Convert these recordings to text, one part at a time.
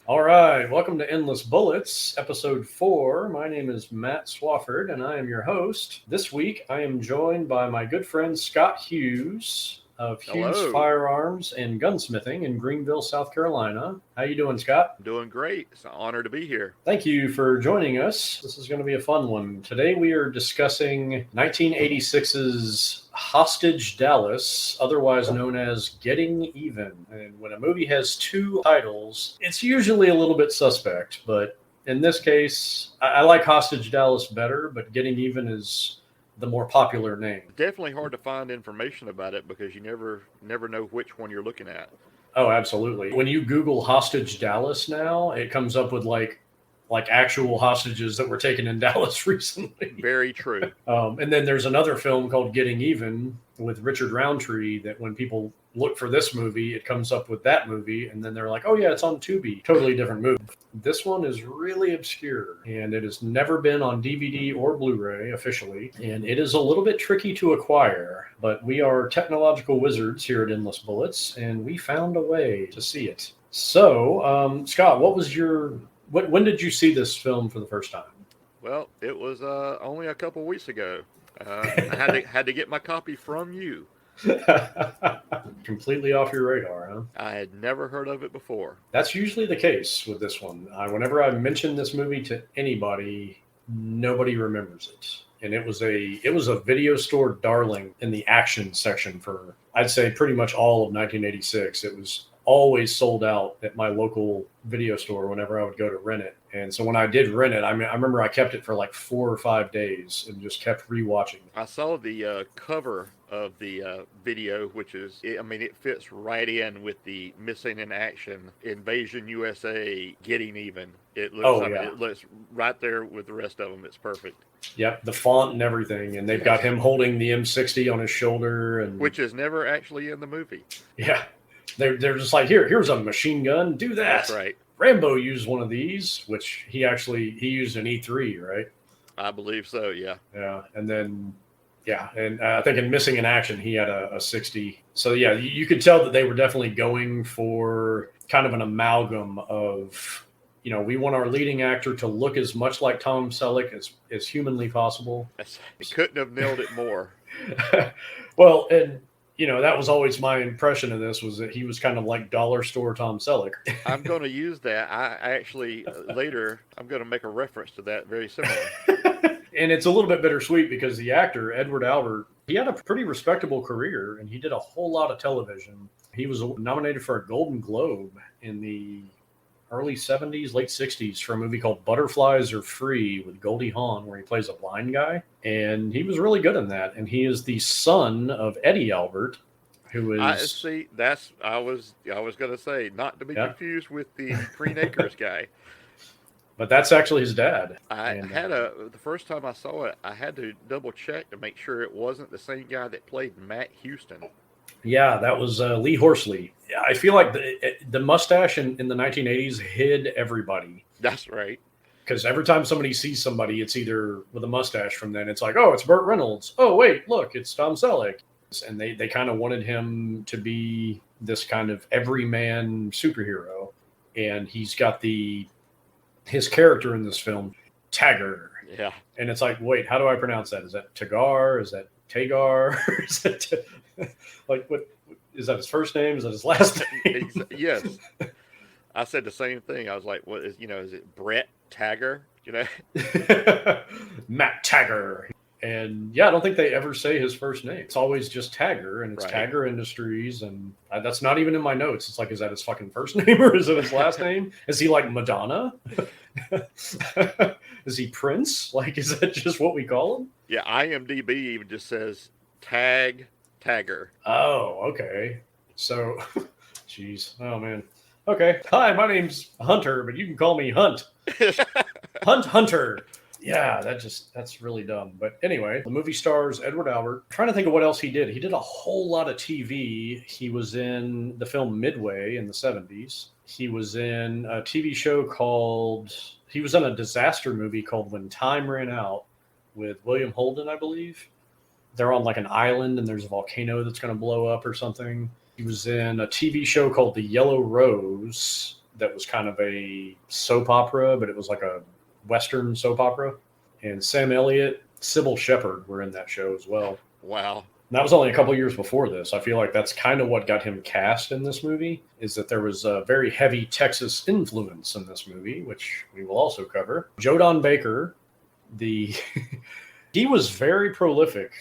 All right, welcome to Endless Bullets, episode 4. My name is Matt Swafford, and I am your host. This week, I am joined by my good friend Scott Hughes of Hughes Hello. Firearms and Gunsmithing in Greenville, South Carolina. How you doing, Scott? I'm doing great. It's an honor to be here. Thank you for joining us. This is going to be a fun one. Today, we are discussing 1986's Hostage Dallas, otherwise known as Getting Even. And when a movie has two titles, it's usually a little bit suspect, but in this case, I like Hostage Dallas better, but Getting Even is the more popular name. Definitely hard to find information about it because you never know which one you're looking at. Oh, absolutely. When you Google Hostage Dallas now, it comes up with like actual hostages that were taken in Dallas recently. Very true. And then there's another film called Getting Even with Richard Roundtree that when people look for this movie, it comes up with that movie. And then they're like, oh, yeah, it's on Tubi. Totally different movie. This one is really obscure and it has never been on DVD or Blu-ray officially. And it is a little bit tricky to acquire, but we are technological wizards here at Endless Bullets and we found a way to see it. So, Scott, when did you see this film for the first time? Well, it was only a couple weeks ago. I had to get my copy from you. Completely off your radar, huh? I had never heard of it before. That's usually the case with this one. Whenever I mention this movie to anybody, nobody remembers it. And it was a video store darling in the action section for, I'd say, pretty much all of 1986. It was always sold out at my local video store whenever I would go to rent it. And so when I did rent it, I remember I kept it for like 4 or 5 days and just kept rewatching. I saw the cover of the video, which is, it fits right in with the Missing in Action, Invasion USA, Getting Even. It looks right there with the rest of them. It's perfect. Yep, the font and everything, and they've got him holding the M60 on his shoulder, and which is never actually in the movie. Yeah, they're just like, here's a machine gun, do that. That's right. Rambo used one of these, which he used an E3, right? I believe so. Yeah. Yeah, and then I think in Missing in Action he had a 60. So yeah, you could tell that they were definitely going for kind of an amalgam of, we want our leading actor to look as much like Tom Selleck as humanly possible. He couldn't have nailed it more. Well, and that was always my impression of this, was that he was kind of like Dollar Store Tom Selleck. I'm going to use that. I actually, later, I'm going to make a reference to that very similar. And it's a little bit bittersweet because the actor, Edward Albert, he had a pretty respectable career and he did a whole lot of television. He was nominated for a Golden Globe in the early 70s, late 60s for a movie called Butterflies Are Free with Goldie Hawn, where he plays a blind guy. And he was really good in that. And he is the son of Eddie Albert, who is... I was going to say, not to be confused with the Green Acres guy. But that's actually his dad. The first time I saw it, I had to double check to make sure it wasn't the same guy that played Matt Houston. Yeah, that was Lee Horsley. I feel like the mustache in the 1980s hid everybody. That's right. Because every time somebody sees somebody, it's either with a mustache from then. It's like, oh, it's Burt Reynolds. Oh, wait, look, it's Tom Selleck. And they kind of wanted him to be this kind of everyman superhero. And he's got his character in this film, Tagger. Yeah. And it's like, wait, how do I pronounce that? Is that Tagar? Is that Tagar? Is that like, what is that his first name? Is that his last name? Yes. I said the same thing. I was like, what is it Brett Tagger? Matt Tagger. And yeah, I don't think they ever say his first name. It's always just Tagger, and it's right. Tagger Industries, and that's not even in my notes. It's like, is that his fucking first name or is it his last name? Is he like Madonna? Is he Prince? Like, is that just what we call him? Yeah, IMDb even just says Tagger. Oh, okay. So, jeez. Oh, man. Okay. Hi, my name's Hunter, but you can call me Hunt. Hunter. Yeah, that's really dumb. But anyway, the movie stars Edward Albert. I'm trying to think of what else he did. He did a whole lot of TV. He was in the film Midway in the 70s. He was in a TV show he was in a disaster movie called When Time Ran Out with William Holden, I believe. They're on like an island and there's a volcano that's going to blow up or something. He was in a TV show called The Yellow Rose that was kind of a soap opera, but it was like a Western soap opera. And Sam Elliott, Sybil Shepherd were in that show as well. Wow. And that was only a couple years before this. I feel like that's kind of what got him cast in this movie, is that there was a very heavy Texas influence in this movie, which we will also cover. Joe Don Baker, he was very prolific.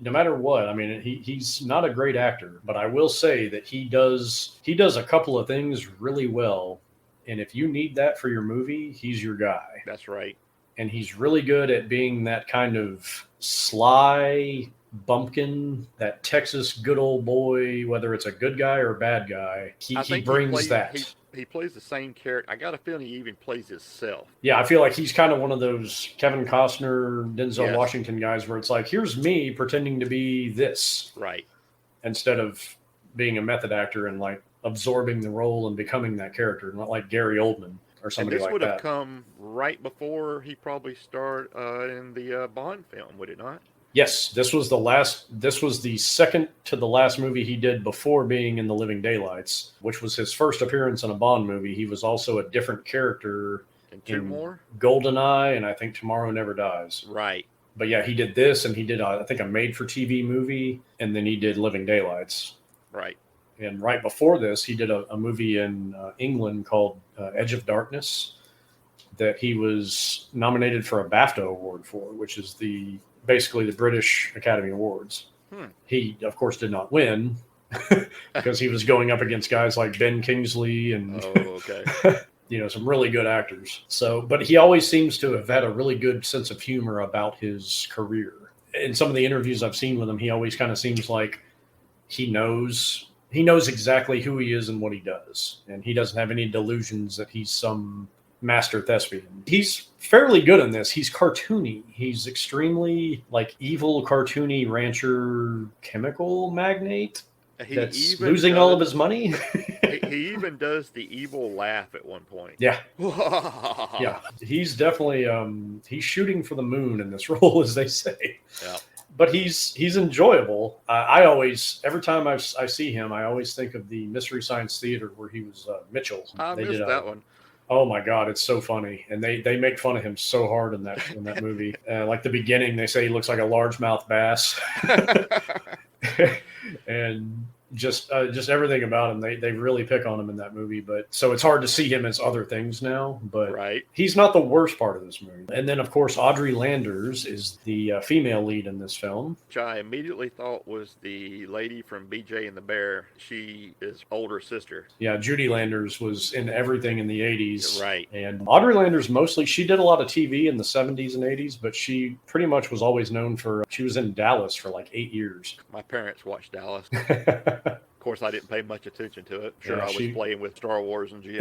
No matter what, I mean, he's not a great actor, but I will say that he does a couple of things really well. And if you need that for your movie, he's your guy. That's right. And he's really good at being that kind of sly bumpkin, that Texas good old boy, whether it's a good guy or a bad guy. He brings that. He plays the same character. I got a feeling he even plays himself. Yeah, I feel like he's kind of one of those Kevin Costner, Denzel Washington guys where it's like, here's me pretending to be this. Right. Instead of being a method actor and like absorbing the role and becoming that character, not like Gary Oldman or somebody like that. And this would have come right before he probably starred in the Bond film, would it not? Yes, this was the second to the last movie he did before being in The Living Daylights, which was his first appearance in a Bond movie. He was also a different character in GoldenEye and I think Tomorrow Never Dies. Right. But yeah, he did this and he did, I think, a made-for-TV movie, and then he did Living Daylights. Right. And right before this, he did a movie in England called Edge of Darkness that he was nominated for a BAFTA award for, which is basically the British Academy Awards. He, of course, did not win because he was going up against guys like Ben Kingsley and some really good actors. So, but he always seems to have had a really good sense of humor about his career. In some of the interviews I've seen with him, he always kind of seems like he knows exactly who he is and what he does, and he doesn't have any delusions that he's some master thespian. He's fairly good in this. He's cartoony. He's extremely like evil, cartoony rancher chemical magnate that's losing all of his money. He even does the evil laugh at one point. Yeah. Yeah. He's definitely he's shooting for the moon in this role, as they say. Yeah. But he's enjoyable. I always, every time I see him, I always think of the Mystery Science Theater where he was Mitchell. I missed that one. Oh my God, it's so funny, and they make fun of him so hard in that movie. Like the beginning, they say he looks like a largemouth bass, and just everything about him. They really pick on him in that movie. But so it's hard to see him as other things now. But he's not the worst part of this movie. And then of course Audrey Landers is the female lead in this film, which I immediately thought was the lady from BJ and the Bear. She is older sister. Yeah, Judy Landers was in everything in the 80s. Right. And Audrey Landers she did a lot of TV in the 70s and 80s, but she pretty much was always known for, she was in Dallas for like 8 years. My parents watched Dallas. Of course, I didn't pay much attention to it. Sure, I was playing with Star Wars and GI.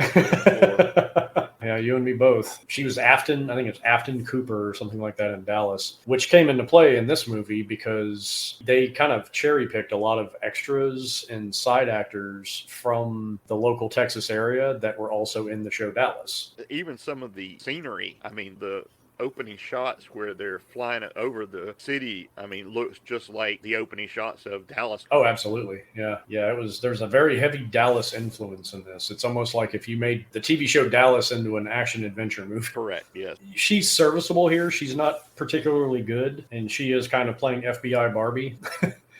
Yeah, you and me both. She was Afton, I think it's Afton Cooper or something like that in Dallas, which came into play in this movie because they kind of cherry-picked a lot of extras and side actors from the local Texas area that were also in the show Dallas. Even some of the scenery, I mean, the opening shots where they're flying over the city, I mean, looks just like the opening shots of Dallas. Oh, absolutely. Yeah. There's a very heavy Dallas influence in this. It's almost like if you made the TV show Dallas into an action adventure movie. Correct. Yes. She's serviceable here. She's not particularly good, and she is kind of playing FBI Barbie.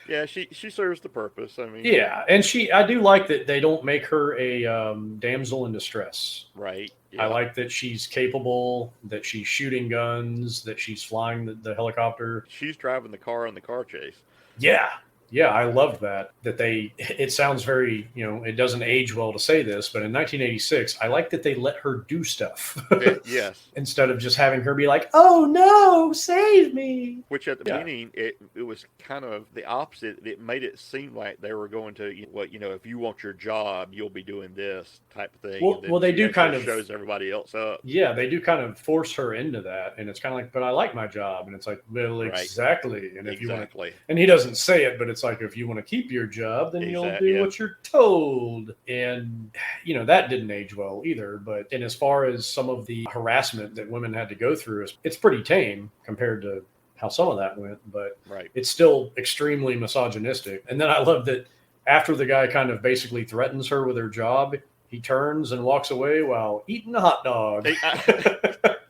Yeah, she serves the purpose. I mean, yeah, and I do like that they don't make her a damsel in distress. Right. Yeah. I like that she's capable, that she's shooting guns, that she's flying the helicopter. She's driving the car in the car chase. Yeah. Yeah, I love that it sounds very, it doesn't age well to say this, but in 1986, I like that they let her do stuff. Yes. Instead of just having her be like, oh no, save me. Which at the beginning, it was kind of the opposite. It made it seem like they were going to, if you want your job, you'll be doing this type of thing. Well, they do kind of shows everybody else up. Yeah, they do kind of force her into that. And it's kind of like, but I like my job. And it's like, well, exactly. And if you want to, and he doesn't say it, but it's like, if you want to keep your job, then you'll do what you're told. And, that didn't age well either. But as far as some of the harassment that women had to go through, it's pretty tame compared to how some of that went. But it's still extremely misogynistic. And then I love that after the guy kind of basically threatens her with her job, he turns and walks away while eating a hot dog.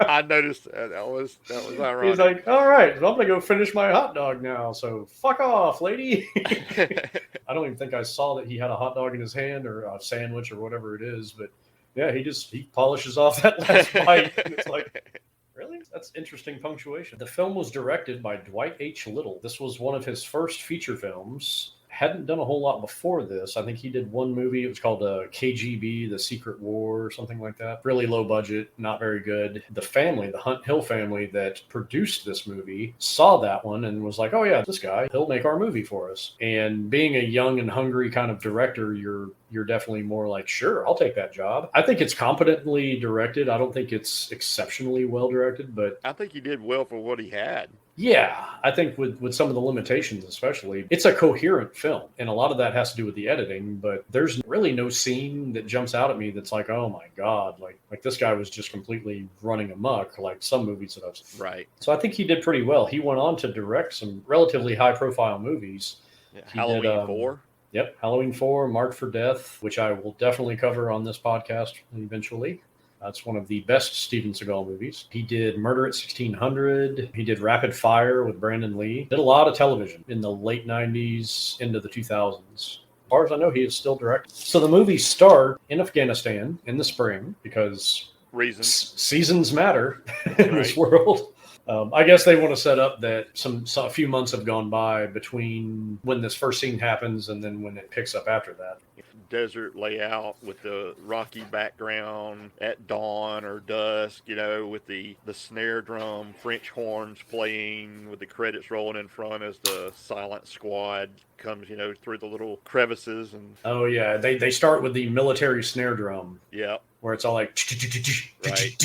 I noticed that. That was ironic. He's like, all right, well, I'm going to go finish my hot dog now, so fuck off, lady. I don't even think I saw that he had a hot dog in his hand or a sandwich or whatever it is, but yeah, he polishes off that last bite. And it's like, really? That's interesting punctuation. The film was directed by Dwight H. Little. This was one of his first feature films. Hadn't done a whole lot before this. I think he did one movie. It was called KGB, The Secret War, or something like that. Really low budget, not very good. The family, the Hunt Hill family that produced this movie, saw that one and was like, oh yeah, this guy, he'll make our movie for us. And being a young and hungry kind of director, you're definitely more like, sure, I'll take that job. I think it's competently directed. I don't think it's exceptionally well directed, but I think he did well for what he had. Yeah, I think with some of the limitations, especially, it's a coherent film. And a lot of that has to do with the editing, but there's really no scene that jumps out at me that's like, oh my God, like this guy was just completely running amok, like some movies that I've seen. Right. So I think he did pretty well. He went on to direct some relatively high profile movies. Yeah, Halloween 4. Yep, Halloween 4, Marked for Death, which I will definitely cover on this podcast eventually. That's one of the best Steven Seagal movies. He did Murder at 1600. He did Rapid Fire with Brandon Lee. Did a lot of television in the late 90s into the 2000s. As far as I know, he is still directing. So the movies start in Afghanistan in the spring because seasons matter in this world. I guess they want to set up that a few months have gone by between when this first scene happens and then when it picks up after that. Desert layout with the rocky background at dawn or dusk, with the snare drum, French horns playing, with the credits rolling in front as the silent squad comes, through the little crevices. And oh yeah, they start with the military snare drum. Yeah, where it's all like right.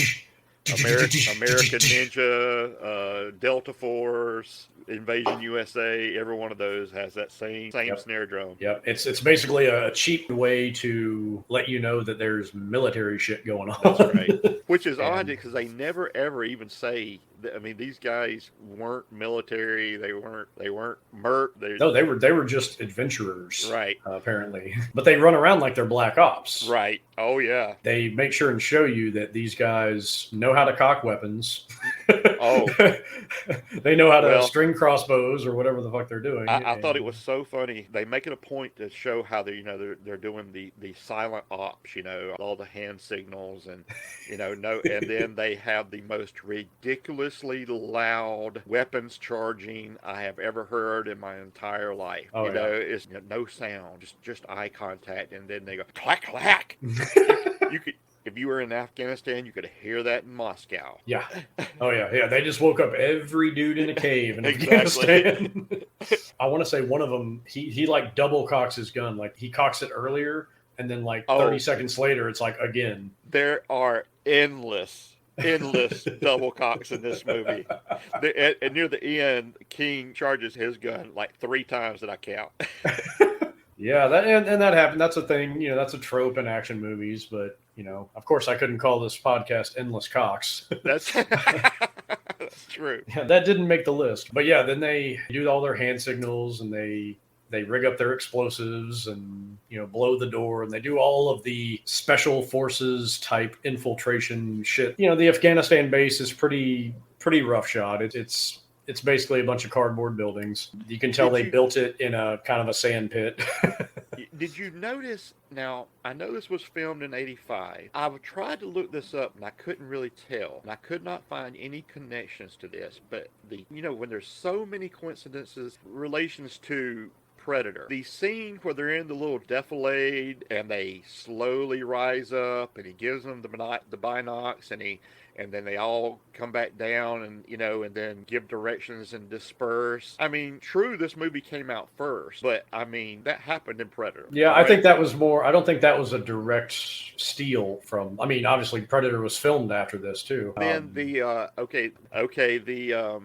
American Ninja, Delta Force, Invasion USA, every one of those has that same snare drum. Yep. It's basically a cheap way to let you know that there's military shit going on. That's right. Which is odd because they never ever even say. I mean, these guys weren't military. They weren't MERT. No, they were just adventurers, right? Apparently, but they run around like they're black ops, right? Oh yeah. They make sure and show you that these guys know how to cock weapons. Oh, they know how to string crossbows or whatever the fuck they're doing. I thought it was so funny. They make it a point to show how they're doing the silent ops. All the hand signals and and then they have the most ridiculous loud weapons charging I have ever heard in my entire life. It's no sound, just eye contact, and then they go clack clack. You could, if you were in Afghanistan, you could hear that in Moscow. Yeah. Oh yeah. They just woke up every dude in a cave in Afghanistan. I want to say one of them, he like double cocks his gun, like he cocks it earlier, and then like 30 seconds later, it's like again. There are endless double cocks in this movie. And near the end, King charges his gun like 3 times that I count. Yeah, that happened. That's a thing. That's a trope in action movies. But of course, I couldn't call this podcast "Endless Cocks." That's true. Yeah, that didn't make the list. But yeah, then they do all their hand signals and they rig up their explosives and blow the door, and they do all of the special forces type infiltration shit. The Afghanistan base is pretty roughshod. It's basically a bunch of cardboard buildings. You can tell they built it in a kind of a sand pit. Did you notice? Now, I know this was filmed in 85. I've tried to look this up, and I couldn't really tell. And I could not find any connections to this. But when there's so many coincidences, relations to Predator. The scene where they're in the little defilade and they slowly rise up, and he gives them the binocs, and then they all come back down and and then give directions and disperse. I mean, true, this movie came out first, but I mean that happened in Predator. Yeah, right? I think that was more. I don't think that was a direct steal from. I mean, obviously Predator was filmed after this too. Then the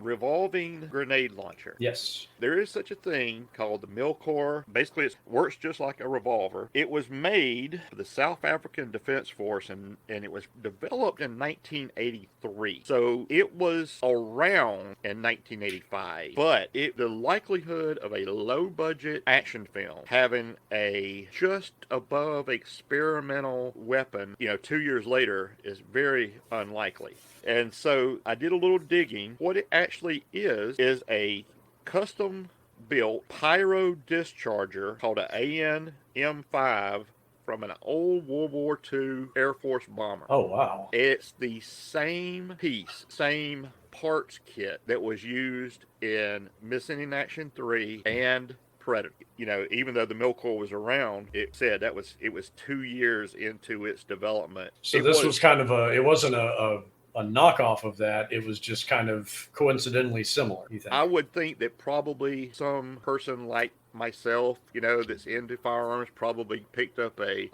revolving grenade launcher. Yes. There is such a thing called the Milcor. Basically, it works just like a revolver. It was made for the South African Defense Force, and it was developed in 1980. 1983. So it was around in 1985. But the likelihood of a low-budget action film having a just above experimental weapon, 2 years later is very unlikely. And so I did a little digging. What it actually is a custom built pyro discharger called an AN-M5 from an old World War II Air Force bomber. Oh, wow. It's the same piece, same parts kit that was used in Missing in Action 3 and Predator. Even though the Milcore was around, it said it was 2 years into its development. So this was kind of it wasn't a knockoff of that. It was just kind of coincidentally similar, you think? I would think that probably some person like myself, that's into firearms probably picked up a,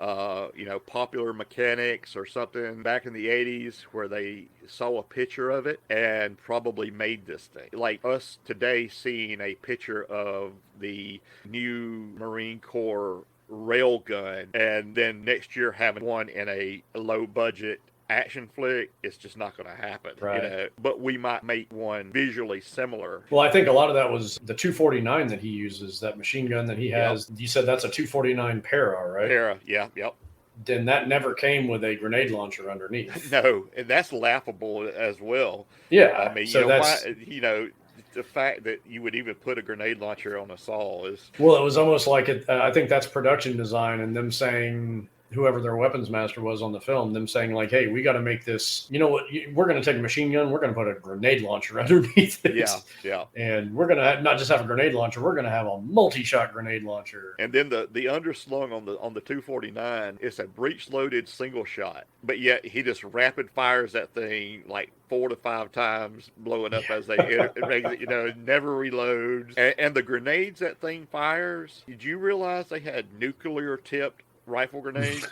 Popular Mechanics or something back in the 80s where they saw a picture of it and probably made this thing. Like us today seeing a picture of the new Marine Corps railgun and then next year having one in a low budget action flick, it's just not going to happen, right. But we might make one visually similar. Well, I think a lot of that was the 249 that he uses, that machine gun that he has. Yep. You said that's a 249 Para, right? Para, yeah, yep. Then that never came with a grenade launcher underneath. No, and that's laughable as well. Yeah, I mean, so the fact that you would even put a grenade launcher on a saw is... Well, it was almost like I think that's production design and them saying... whoever their weapons master was on the film, them saying like, hey, we got to make this, we're going to take a machine gun, we're going to put a grenade launcher underneath it. Yeah. And we're going to not just have a grenade launcher, we're going to have a multi-shot grenade launcher. And then the underslung on the 249, it's a breech-loaded single shot, but yet he just rapid fires that thing like 4 to 5 times, blowing up as they, never reloads. And the grenades that thing fires, did you realize they had nuclear-tipped rifle grenades?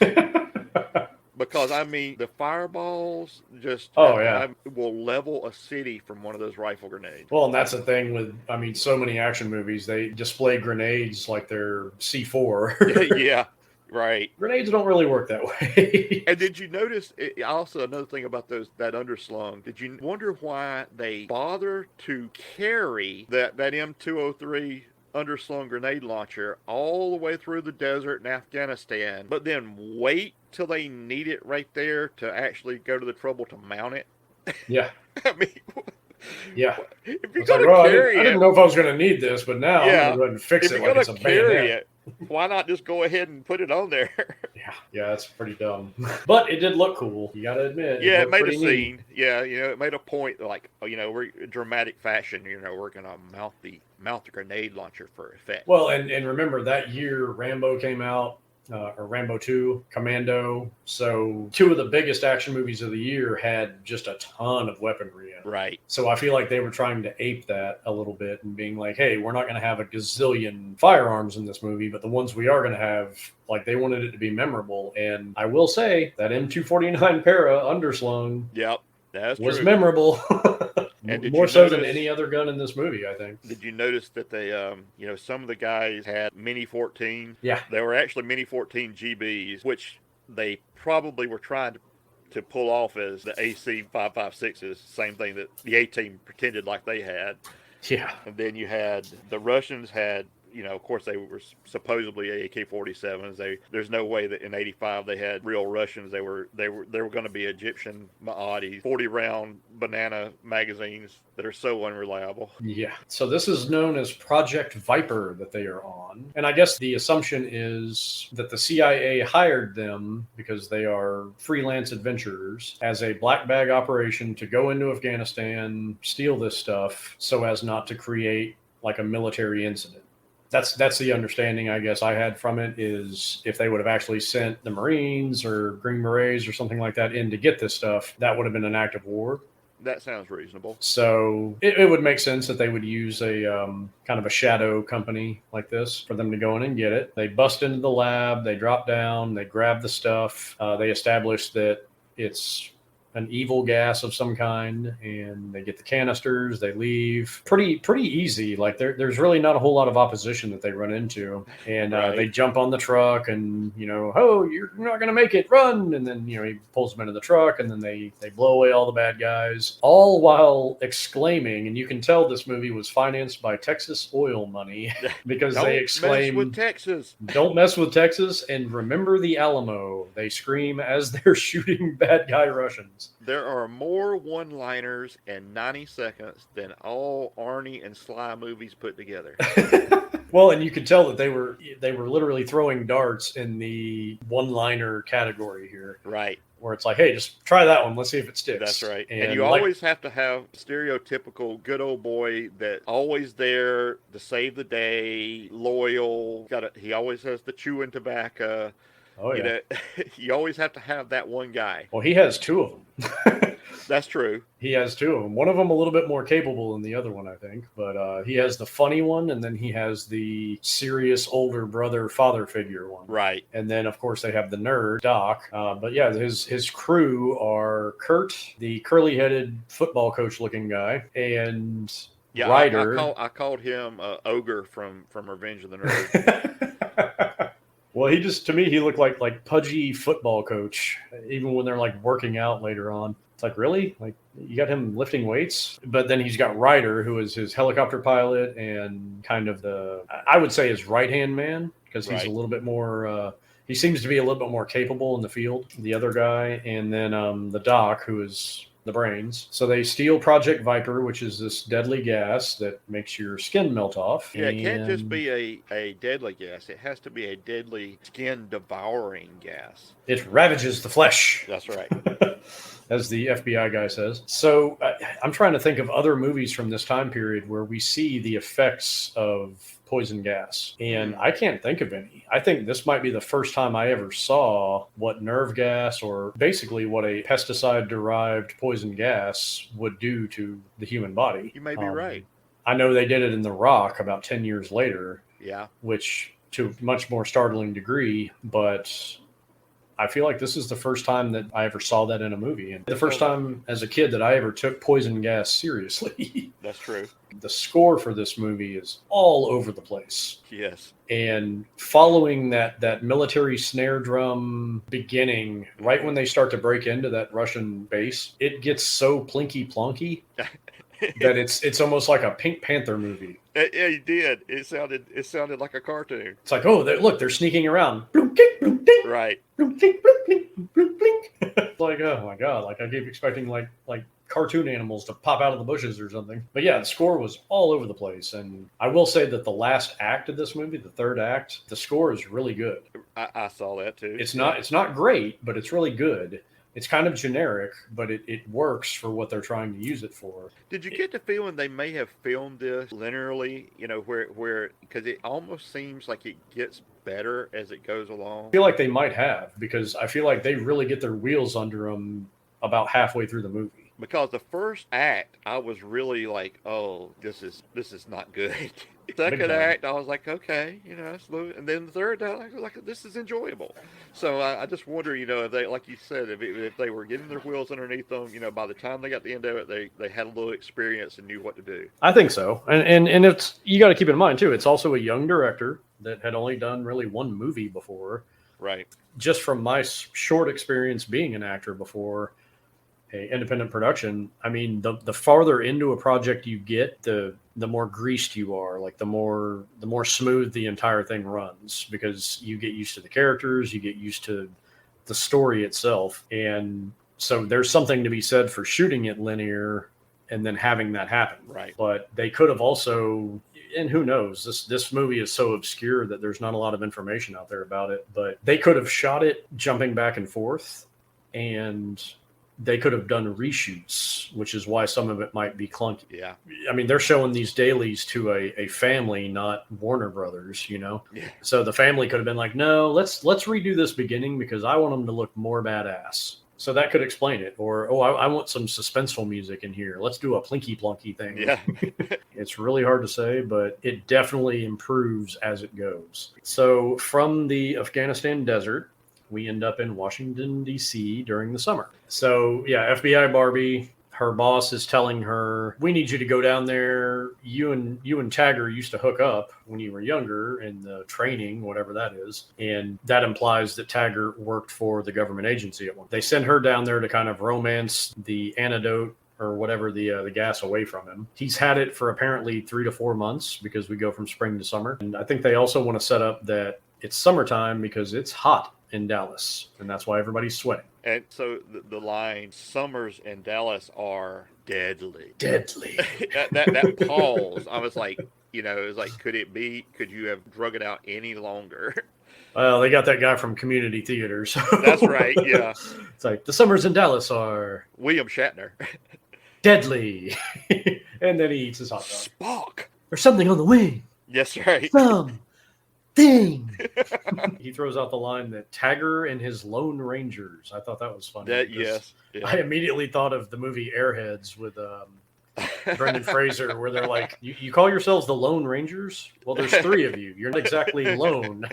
Because the fireballs just will level a city from one of those rifle grenades. Well, and that's the thing with so many action movies, they display grenades like they're C4. Yeah, right. Grenades don't really work that way. And did you notice also another thing about that underslung? Did you wonder why they bother to carry that M203 underslung grenade launcher all the way through the desert in Afghanistan, but then wait till they need it right there to actually go to the trouble to mount it? Yeah. Yeah. If you're going to carry I didn't know if I was going to need this, but now I'm going to go ahead and fix it like it's a bayonet. Why not just go ahead and put it on there? Yeah, that's pretty dumb. But it did look cool. You got to admit. Yeah, it made a scene. Neat. Yeah, it made a point like, we're dramatic fashion. We're going to mount the grenade launcher for effect. Well, and remember that year Rambo came out. Or Rambo 2, Commando. So 2 of the biggest action movies of the year had just a ton of weaponry in it. Right. So I feel like they were trying to ape that a little bit and being like, hey, we're not going to have a gazillion firearms in this movie, but the ones we are going to have, like they wanted it to be memorable. And I will say that M249 Para underslung was memorable. And more so than any other gun in this movie, I think. Did you notice that they, some of the guys had Mini 14? Yeah. They were actually Mini 14 GBs, which they probably were trying to pull off as the AC 5.56s, same thing that the A-Team pretended like they had. Yeah. And then you had, the Russians had, of course they were supposedly AK-47s. There's no way that in '85 they had real Russians. They were going to be Egyptian Ma'adis, 40-round banana magazines that are so unreliable. Yeah. So this is known as Project Viper that they are on. And I guess the assumption is that the CIA hired them because they are freelance adventurers as a black bag operation to go into Afghanistan, steal this stuff so as not to create like a military incident. That's the understanding, I guess, I had from it, is if they would have actually sent the Marines or Green Berets or something like that in to get this stuff, that would have been an act of war. That sounds reasonable. So it would make sense that they would use a kind of a shadow company like this for them to go in and get it. They bust into the lab, they drop down, they grab the stuff. They establish that it's an evil gas of some kind, and they get the canisters. They leave pretty easy. Like there's really not a whole lot of opposition that they run into, and they jump on the truck, and oh, you're not gonna make it, run! And then he pulls them into the truck, and then they blow away all the bad guys, all while exclaiming, and you can tell this movie was financed by Texas oil money because they exclaim, "Don't mess with Texas! Don't mess with Texas, and remember the Alamo!" They scream as they're shooting bad guy Russians. There are more one-liners in 90 seconds than all Arnie and Sly movies put together. Well, and you could tell that they were literally throwing darts in the one-liner category here. Right. Where it's like, hey, just try that one. Let's see if it sticks. That's right. And you always have to have stereotypical good old boy that always there to save the day, loyal. He always has the chewing tobacco. Oh, yeah. You always have to have that one guy. Well, he has two of them. That's true. He has two of them. One of them a little bit more capable than the other one, I think. But he has the funny one, and then he has the serious older brother father figure one. Right. And then, of course, they have the nerd, Doc. But yeah, his crew are Kurt, the curly-headed football coach-looking guy, and Ryder. I called him Ogre from Revenge of the Nerds. Well, to me, he looked like pudgy football coach, even when they're like working out later on. It's like, really? Like, you got him lifting weights? But then he's got Ryder, who is his helicopter pilot and kind of I would say his right-hand man, because he's a little bit more, he seems to be a little bit more capable in the field, the other guy. And then the Doc, who is the brains. So they steal Project Viper, which is this deadly gas that makes your skin melt off. Yeah, it can't just be a deadly gas. It has to be a deadly skin-devouring gas. It ravages the flesh. That's right. As the FBI guy says. So I'm trying to think of other movies from this time period where we see the effects of poison gas, and I can't think of any. I think this might be the first time I ever saw what nerve gas, or basically what a pesticide-derived poison gas would do to the human body. You may be right. I know they did it in The Rock about 10 years later. Yeah. Which to a much more startling degree, but I feel like this is the first time that I ever saw that in a movie, and the first time as a kid that I ever took poison gas seriously. That's true. The score for this movie is all over the place. Yes. And following that military snare drum beginning, right when they start to break into that Russian base, it gets so plinky plonky that it's almost like a Pink Panther movie. Yeah, you did. It sounded like a cartoon. It's like, oh, look, they're sneaking around. Right. It's like, oh my god, like I keep expecting like cartoon animals to pop out of the bushes or something. But yeah, the score was all over the place, and I will say that the last act of this movie, the third act, the score is really good. I saw that too. It's not great, but it's really good. It's kind of generic, but it works for what they're trying to use it for. Did you get the feeling they may have filmed this linearly, where because it almost seems like it gets better as it goes along? I feel like they might have, because I feel like they really get their wheels under them about halfway through the movie. Because the first act, I was really like, oh, this is not good. Second act, I was like, okay, it's a little, and then the third act, I was like, this is enjoyable. So I just wonder, if they, like you said, if they were getting their wheels underneath them, by the time they got the end of it, they had a little experience and knew what to do. I think so, and it's, you got to keep in mind too, it's also a young director that had only done really one movie before. Right. Just from my short experience being an actor before a independent production, I mean, the farther into a project you get, the more greased you are, like the more smooth the entire thing runs, because you get used to the characters, you get used to the story itself. And so there's something to be said for shooting it linear and then having that happen. Right. But they could have also, and who knows, this movie is so obscure that there's not a lot of information out there about it, but they could have shot it jumping back and forth, and they could have done reshoots, which is why some of it might be clunky. Yeah. I mean, they're showing these dailies to a family, not Warner Brothers, Yeah. So the family could have been like, no, let's redo this beginning because I want them to look more badass. So that could explain it. Or, I want some suspenseful music in here. Let's do a plinky plonky thing. Yeah. It's really hard to say, but it definitely improves as it goes. So from the Afghanistan desert, we end up in Washington, D.C. during the summer. So yeah, FBI Barbie, her boss is telling her, we need you to go down there. You and Tagger used to hook up when you were younger in the training, whatever that is. And that implies that Tagger worked for the government agency at one. They send her down there to kind of romance the antidote or whatever, the gas away from him. He's had it for apparently 3 to 4 months because we go from spring to summer. And I think they also want to set up that it's summertime because it's hot in Dallas, and that's why everybody's sweating. And so the line, summers in Dallas are deadly. Deadly. that pause, I was like, it was like, could you have drug it out any longer? Well, they got that guy from Community Theater. So. That's right, yeah. It's like, the summers in Dallas are... William Shatner. Deadly. And then he eats his hot dog. Spock. There's something on the wing. Yes, right. Thing. He throws out the line that Tagger and his Lone Rangers. I thought that was funny. Yes. Yeah. I immediately thought of the movie Airheads with Brendan Fraser, where they're like, you call yourselves the Lone Rangers? Well, there's 3 of you. You're not exactly lone.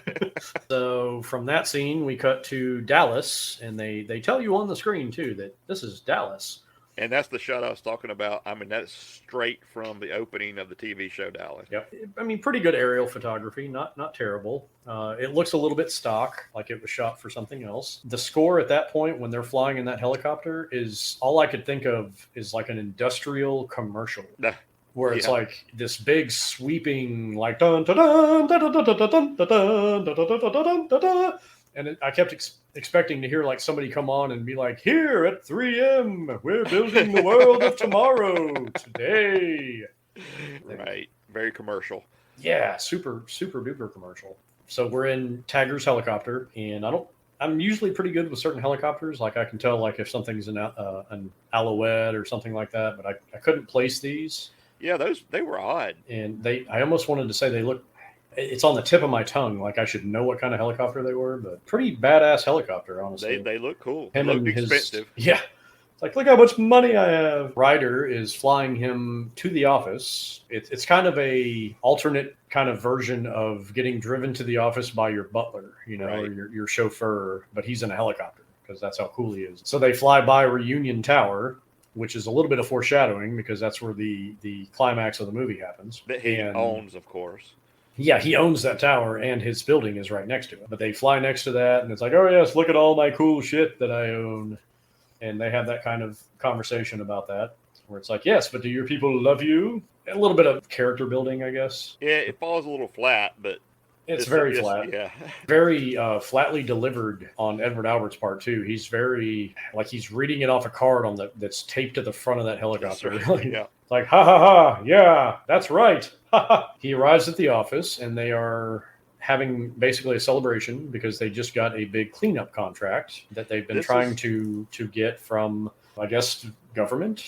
So from that scene, we cut to Dallas, and they tell you on the screen, too, that this is Dallas. And that's the shot I was talking about. I mean, that's straight from the opening of the TV show Dallas. Yep. I mean, pretty good aerial photography, not terrible. It looks a little bit stock, like it was shot for something else. The score at that point, when they're flying in that helicopter, is all I could think of is like an industrial commercial. Where it's like this big sweeping, like dun dun dun dun dun dun dun dun dun dun dun dun. And I kept expecting to hear like somebody come on and be like, here at 3M, we're building the world of tomorrow today. Right. Very commercial. Yeah. Super, super duper commercial. So we're in Tagger's helicopter, and I'm usually pretty good with certain helicopters. Like I can tell like if something's an Alouette or something like that, but I couldn't place these. Yeah, they were odd. And I almost wanted to say they look, it's on the tip of my tongue. Like I should know what kind of helicopter they were, but pretty badass helicopter, honestly. They look cool. Him look expensive. Yeah. It's like, look how much money I have. Ryder is flying him to the office. It's kind of a alternate kind of version of getting driven to the office by your butler, right. or your chauffeur, but he's in a helicopter because that's how cool he is. So they fly by Reunion Tower, which is a little bit of foreshadowing because that's where the climax of the movie happens. That he owns, of course. Yeah, he owns that tower, and his building is right next to it. But they fly next to that, and it's like, oh, yes, look at all my cool shit that I own. And they have that kind of conversation about that, where it's like, yes, but do your people love you? A little bit of character building, I guess. Yeah, it falls a little flat, but... It's very flat. Yeah. Very flatly delivered on Edward Albert's part, too. He's very, like he's reading it off a card that's taped to the front of that helicopter. Right. Yeah. Like, ha, ha, ha, yeah, that's right. Ha, ha. He arrives at the office, and they are having basically a celebration because they just got a big cleanup contract that they've been trying to get from, I guess, government.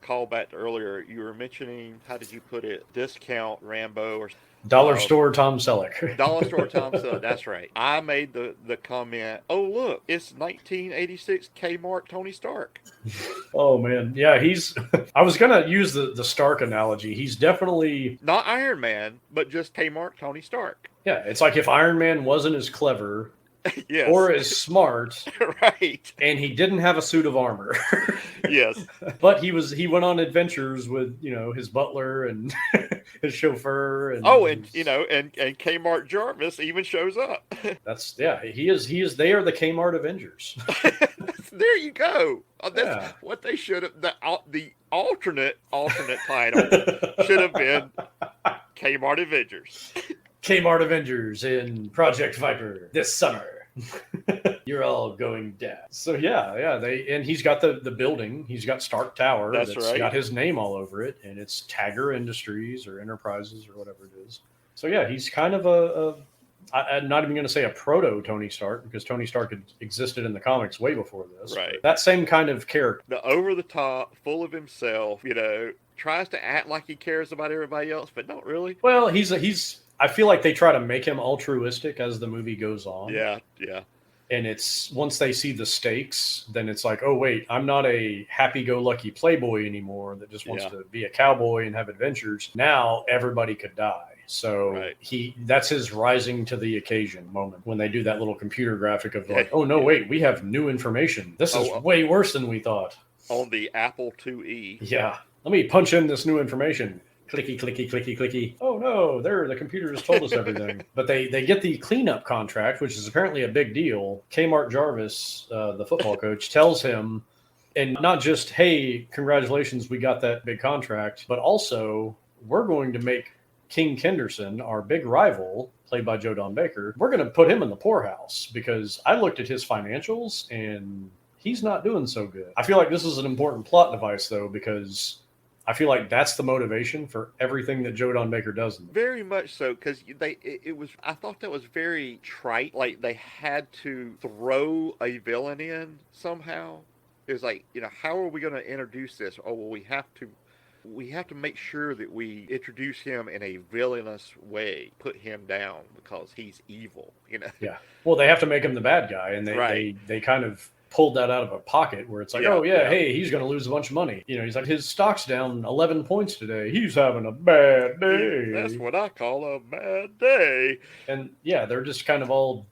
Call back to earlier, you were mentioning, how did you put it, discount Rambo or Dollar Store Tom Selleck. Dollar Store Tom Selleck, that's right. I made the comment, oh, look, it's 1986 Kmart Tony Stark. Oh, man. Yeah, I was going to use the Stark analogy. He's definitely... Not Iron Man, but just Kmart Tony Stark. Yeah, it's like if Iron Man wasn't as clever... Yes. Or as smart, right? And he didn't have a suit of armor. Yes, but he went on adventures with his butler and his chauffeur. And and Kmart Jarvis even shows up. He is. They are the Kmart Avengers. There you go. That's what they should have. The alternate title should have been Kmart Avengers. Kmart Avengers in Project Viper this summer. You're all going down. So and he's got the building. He's got Stark Tower. That's right. Got his name all over it, and it's Tagger Industries or Enterprises or whatever it is. So yeah, he's kind of I'm not even going to say a proto Tony Stark because Tony Stark had existed in the comics way before this. Right. That same kind of character. The over the top, full of himself. Tries to act like he cares about everybody else, but not really. Well, he's. I feel like they try to make him altruistic as the movie goes on. Yeah. And it's once they see the stakes, then it's like, oh, wait, I'm not a happy-go-lucky playboy anymore that just wants to be a cowboy and have adventures. Now everybody could die. So that's his rising to the occasion moment when they do that little computer graphic of like, oh no, wait, we have new information. This is way worse than we thought. On the Apple IIe. Yeah. Let me punch in this new information. Clicky, clicky, clicky, clicky. Oh no, the computer just told us everything. But they get the cleanup contract, which is apparently a big deal. Kmart Jarvis, the football coach, tells him, and not just, hey, congratulations, we got that big contract, but also we're going to make King Kenderson, our big rival, played by Joe Don Baker, we're going to put him in the poorhouse because I looked at his financials and he's not doing so good. I feel like this is an important plot device, though, because I feel like that's the motivation for everything that Joe Don Baker does. Very much so, because I thought that was very trite. Like they had to throw a villain in somehow. It was like, how are we going to introduce this? Oh, well, we have to make sure that we introduce him in a villainous way, put him down because he's evil, Yeah. Well, they have to make him the bad guy, and they kind of pulled that out of a pocket where it's like, hey, he's going to lose a bunch of money. He's like, his stock's down 11 points today. He's having a bad day. That's what I call a bad day. And yeah, they're just kind of all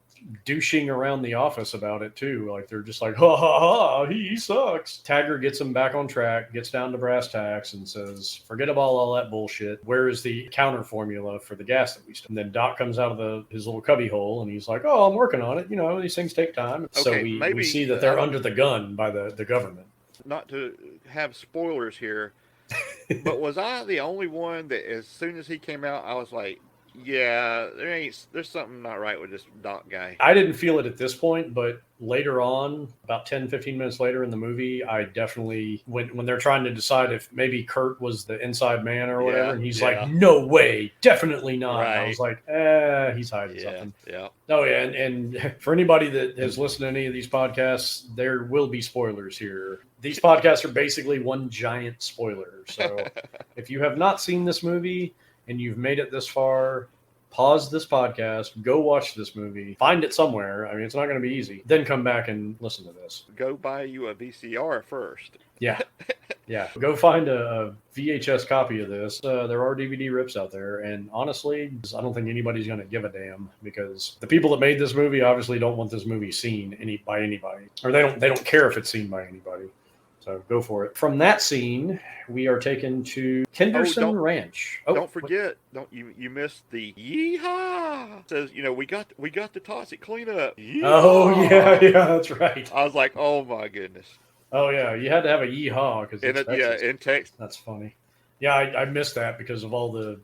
douching around the office about it too. Like they're just like, ha ha ha, he sucks. Taggart gets him back on track, gets down to brass tacks and says, forget about all that bullshit. Where is the counter formula for the gas that we stole? And then Doc comes out of his little cubby hole and he's like, oh, I'm working on it. These things take time. Okay, so we see that they're under the gun by the government. Not to have spoilers here, but was I the only one that as soon as he came out, I was like, yeah, there's something not right with this Doc guy. I didn't feel it at this point, but later on, about 10, 15 minutes later in the movie, I definitely, when they're trying to decide if maybe Kurt was the inside man or whatever, and he's like, no way, definitely not. Right. And I was like, he's hiding something. Yeah. Oh, yeah, and for anybody that has listened to any of these podcasts, there will be spoilers here. These podcasts are basically one giant spoiler. So if you have not seen this movie, and you've made it this far, pause this podcast, go watch this movie, find it somewhere. I mean, it's not going to be easy. Then come back and listen to this. Go buy you a VCR first. Yeah. Yeah. Go find a VHS copy of this. There are DVD rips out there. And honestly, I don't think anybody's going to give a damn because the people that made this movie obviously don't want this movie seen by anybody. Or they don't care if it's seen by anybody. So go for it. From that scene, we are taken to Kenderson Ranch. Don't forget, you missed the yeehaw. It says, we got the toxic cleanup. Yeehaw. Oh yeah, that's right. I was like, oh my goodness. Oh yeah, you had to have a yeehaw because in Texas. That's funny. Yeah, I missed that because of all the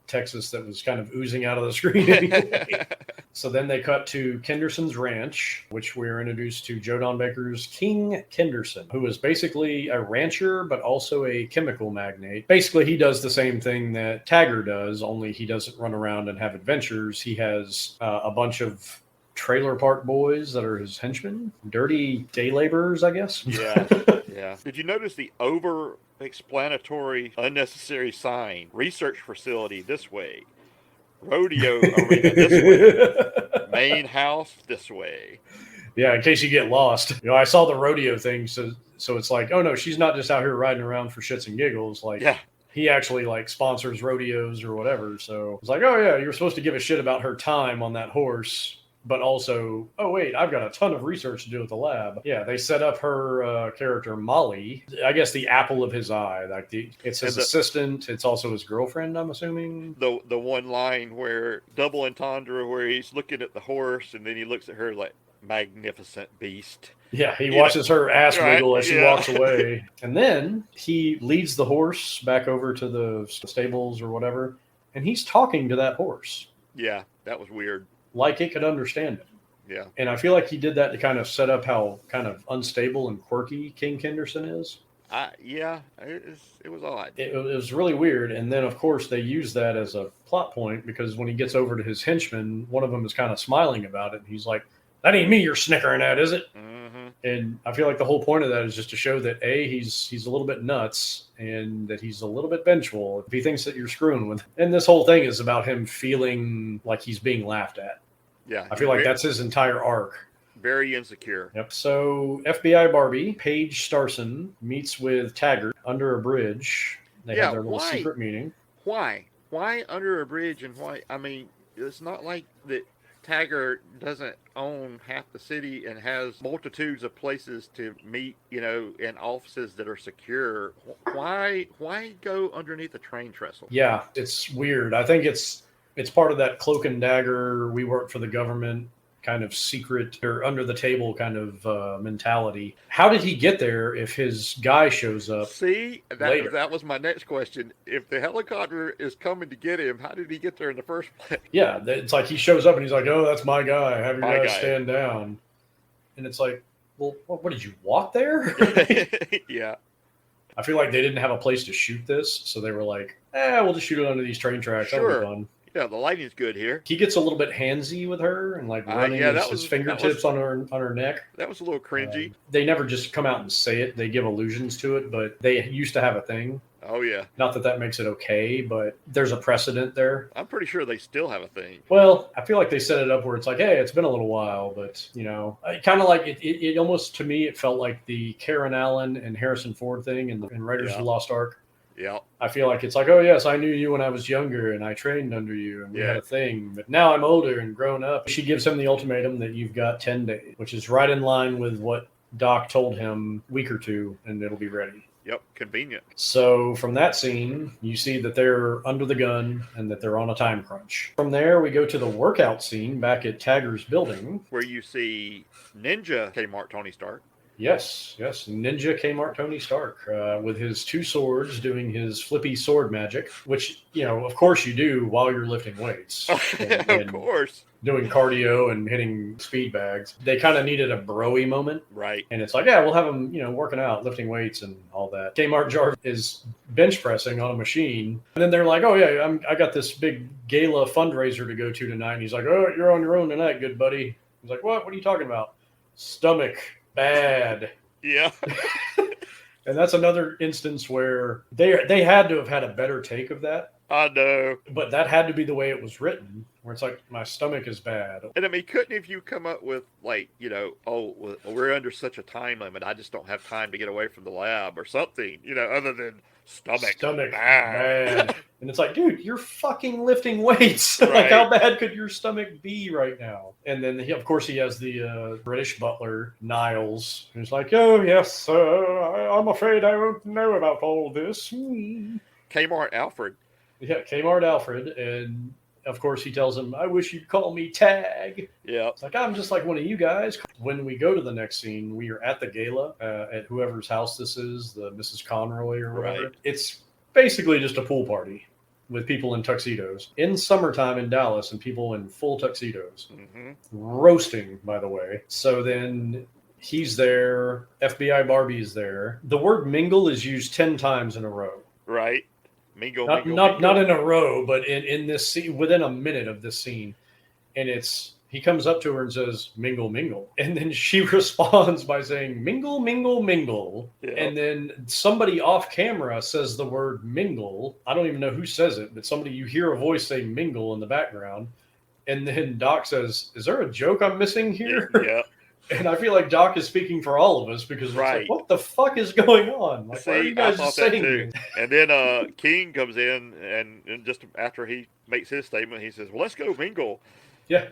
Texas that was kind of oozing out of the screen anyway. So then they cut to Kenderson's ranch, which we're introduced to Joe Don Baker's King Kenderson, who is basically a rancher, but also a chemical magnate. Basically, he does the same thing that Taggart does, only he doesn't run around and have adventures. He has a bunch of trailer park boys that are his henchmen, dirty day laborers, I guess. Yeah. Yeah. Did you notice the over-explanatory, unnecessary sign? Research facility this way. Rodeo arena this way. Main house this way. Yeah, in case you get lost. I saw the rodeo thing, so it's like, oh no, she's not just out here riding around for shits and giggles. Like, he actually sponsors rodeos or whatever. So it's like, oh yeah, you're supposed to give a shit about her time on that horse. But also, oh wait, I've got a ton of research to do at the lab. Yeah, they set up her character Molly. I guess the apple of his eye. It's his assistant. It's also his girlfriend. I'm assuming. The one line where double entendre, where he's looking at the horse and then he looks at her like magnificent beast. Yeah, he watches her ass wiggle as she walks away, and then he leads the horse back over to the stables or whatever, and he's talking to that horse. Yeah, that was weird. Like it could understand him. Yeah. And I feel like he did that to kind of set up how kind of unstable and quirky King Kenderson is. Yeah, it was odd. It was really weird. And then, of course, they use that as a plot point because when he gets over to his henchmen, one of them is kind of smiling about it. And he's like, that ain't me you're snickering at, is it? Mm-hmm. And I feel like the whole point of that is just to show that, A, he's a little bit nuts and that he's a little bit vengeful if he thinks that you're screwing with him. And this whole thing is about him feeling like he's being laughed at. Yeah. I feel like that's his entire arc. Very insecure. Yep. So FBI Barbie, Paige Starson, meets with Taggart under a bridge. They have their little secret meeting. Why? why under a bridge and why? I mean, it's not like that. Taggart doesn't own half the city and has multitudes of places to meet, in offices that are secure. Why go underneath a train trestle? Yeah, it's weird. I think it's part of that cloak and dagger, we work for the government kind of secret or under the table kind of mentality. How did he get there if his guy shows up? See, later? That was my next question. If the helicopter is coming to get him, how did he get there in the first place? Yeah, it's like he shows up and he's like, "Oh, that's my guy. Have your guys stand down." And it's like, well, what did you walk there? Yeah. I feel like they didn't have a place to shoot this, so they were like, we'll just shoot it under these train tracks. Sure. That'll be fun. Yeah, the lighting's good here. He gets a little bit handsy with her and like running his fingertips on her neck. That was a little cringy. They never just come out and say it. They give allusions to it, but they used to have a thing. Oh, yeah. Not that makes it okay, but there's a precedent there. I'm pretty sure they still have a thing. Well, I feel like they set it up where it's like, hey, it's been a little while, but, kind of like it almost, to me, it felt like the Karen Allen and Harrison Ford thing in Raiders of the Lost Ark. Yeah. I feel like it's like, oh, yes, I knew you when I was younger and I trained under you and we had a thing. But now I'm older and grown up. She gives him the ultimatum that you've got 10 days, which is right in line with what Doc told him a week or two, and it'll be ready. Yep, convenient. So from that scene, you see that they're under the gun and that they're on a time crunch. From there, we go to the workout scene back at Taggart's building. Where you see Ninja Kmart Tony Stark. Yes. Ninja Kmart Tony Stark with his two swords doing his flippy sword magic, which, of course you do while you're lifting weights. Of course. Doing cardio and hitting speed bags. They kind of needed a bro-y moment. Right. And it's like, we'll have him, working out, lifting weights and all that. Kmart Jar is bench pressing on a machine. And then they're like, oh, yeah, I got this big gala fundraiser to go to tonight. And he's like, oh, you're on your own tonight, good buddy. He's like, what? What are you talking about? Stomach. Bad. Yeah. And that's another instance where they had to have had a better take of that. I know. But that had to be the way it was written, where it's like, my stomach is bad. And I mean, couldn't if you come up with like, we're under such a time limit, I just don't have time to get away from the lab or something, other than stomach bad. And it's like, dude, you're fucking lifting weights. Right. Like, how bad could your stomach be right now? And then, of course, he has the British butler, Niles, who's like, oh, yes, I'm afraid I won't know about all this. Kmart Alfred. Yeah, Kmart Alfred. And, of course, he tells him, I wish you'd call me Tag. Yeah. It's like, I'm just like one of you guys. When we go to the next scene, we are at the gala at whoever's house this is, the Mrs. Conroy or whatever. Right. It's basically just a pool party with people in tuxedos in summertime in Dallas and people in full tuxedos. Mm-hmm. Roasting, by the way. So then he's there. FBI Barbie is there. The word mingle is used 10 times in a row. Right. Mingle, not in a row, but in this scene, within a minute of this scene. And he comes up to her and says, mingle, mingle. And then she responds by saying, mingle, mingle, mingle. Yeah. And then somebody off camera says the word mingle. I don't even know who says it, but you hear a voice say mingle in the background. And then Doc says, is there a joke I'm missing here? Yeah. And I feel like Doc is speaking for all of us because it's like, what the fuck is going on? Like, why are you guys just saying this? And then King comes in and just after he makes his statement, he says, well, let's go mingle. Yeah.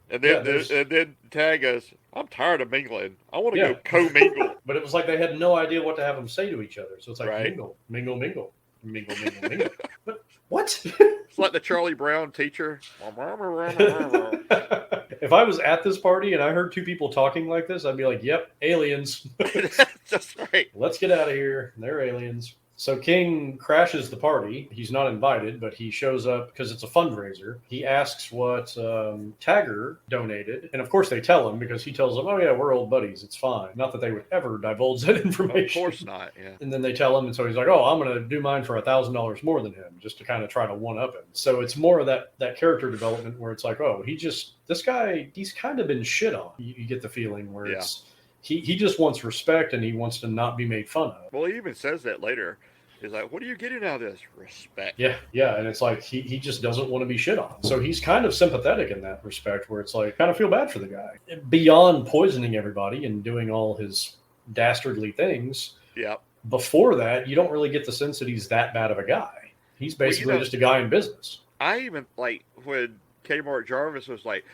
And then Tag goes, I'm tired of mingling. I want to go co-mingle. But it was like they had no idea what to have them say to each other. So it's like, mingle, mingle, mingle, mingle, mingle, mingle. But what? It's like the Charlie Brown teacher. If I was at this party and I heard two people talking like this, I'd be like, yep, aliens. That's right. Let's get out of here. They're aliens. So King crashes the party. He's not invited, but he shows up because it's a fundraiser. He asks what Taggart donated. And of course they tell him because he tells them, oh yeah, we're old buddies. It's fine. Not that they would ever divulge that information. Of course not, yeah. And then they tell him. And so he's like, oh, I'm going to do mine for $1,000 more than him just to kind of try to one up him. So it's more of that character development where it's like, oh, this guy, he's kind of been shit on. You get the feeling where it's, he just wants respect and he wants to not be made fun of. Well, he even says that later. He's like, what are you getting out of this? Respect. Yeah. And it's like he just doesn't want to be shit on. So he's kind of sympathetic in that respect where it's like, kind of feel bad for the guy. Beyond poisoning everybody and doing all his dastardly things. Yeah. Before that, you don't really get the sense that he's that bad of a guy. He's basically just a guy in business. I even, like, when Kmart Jarvis was like,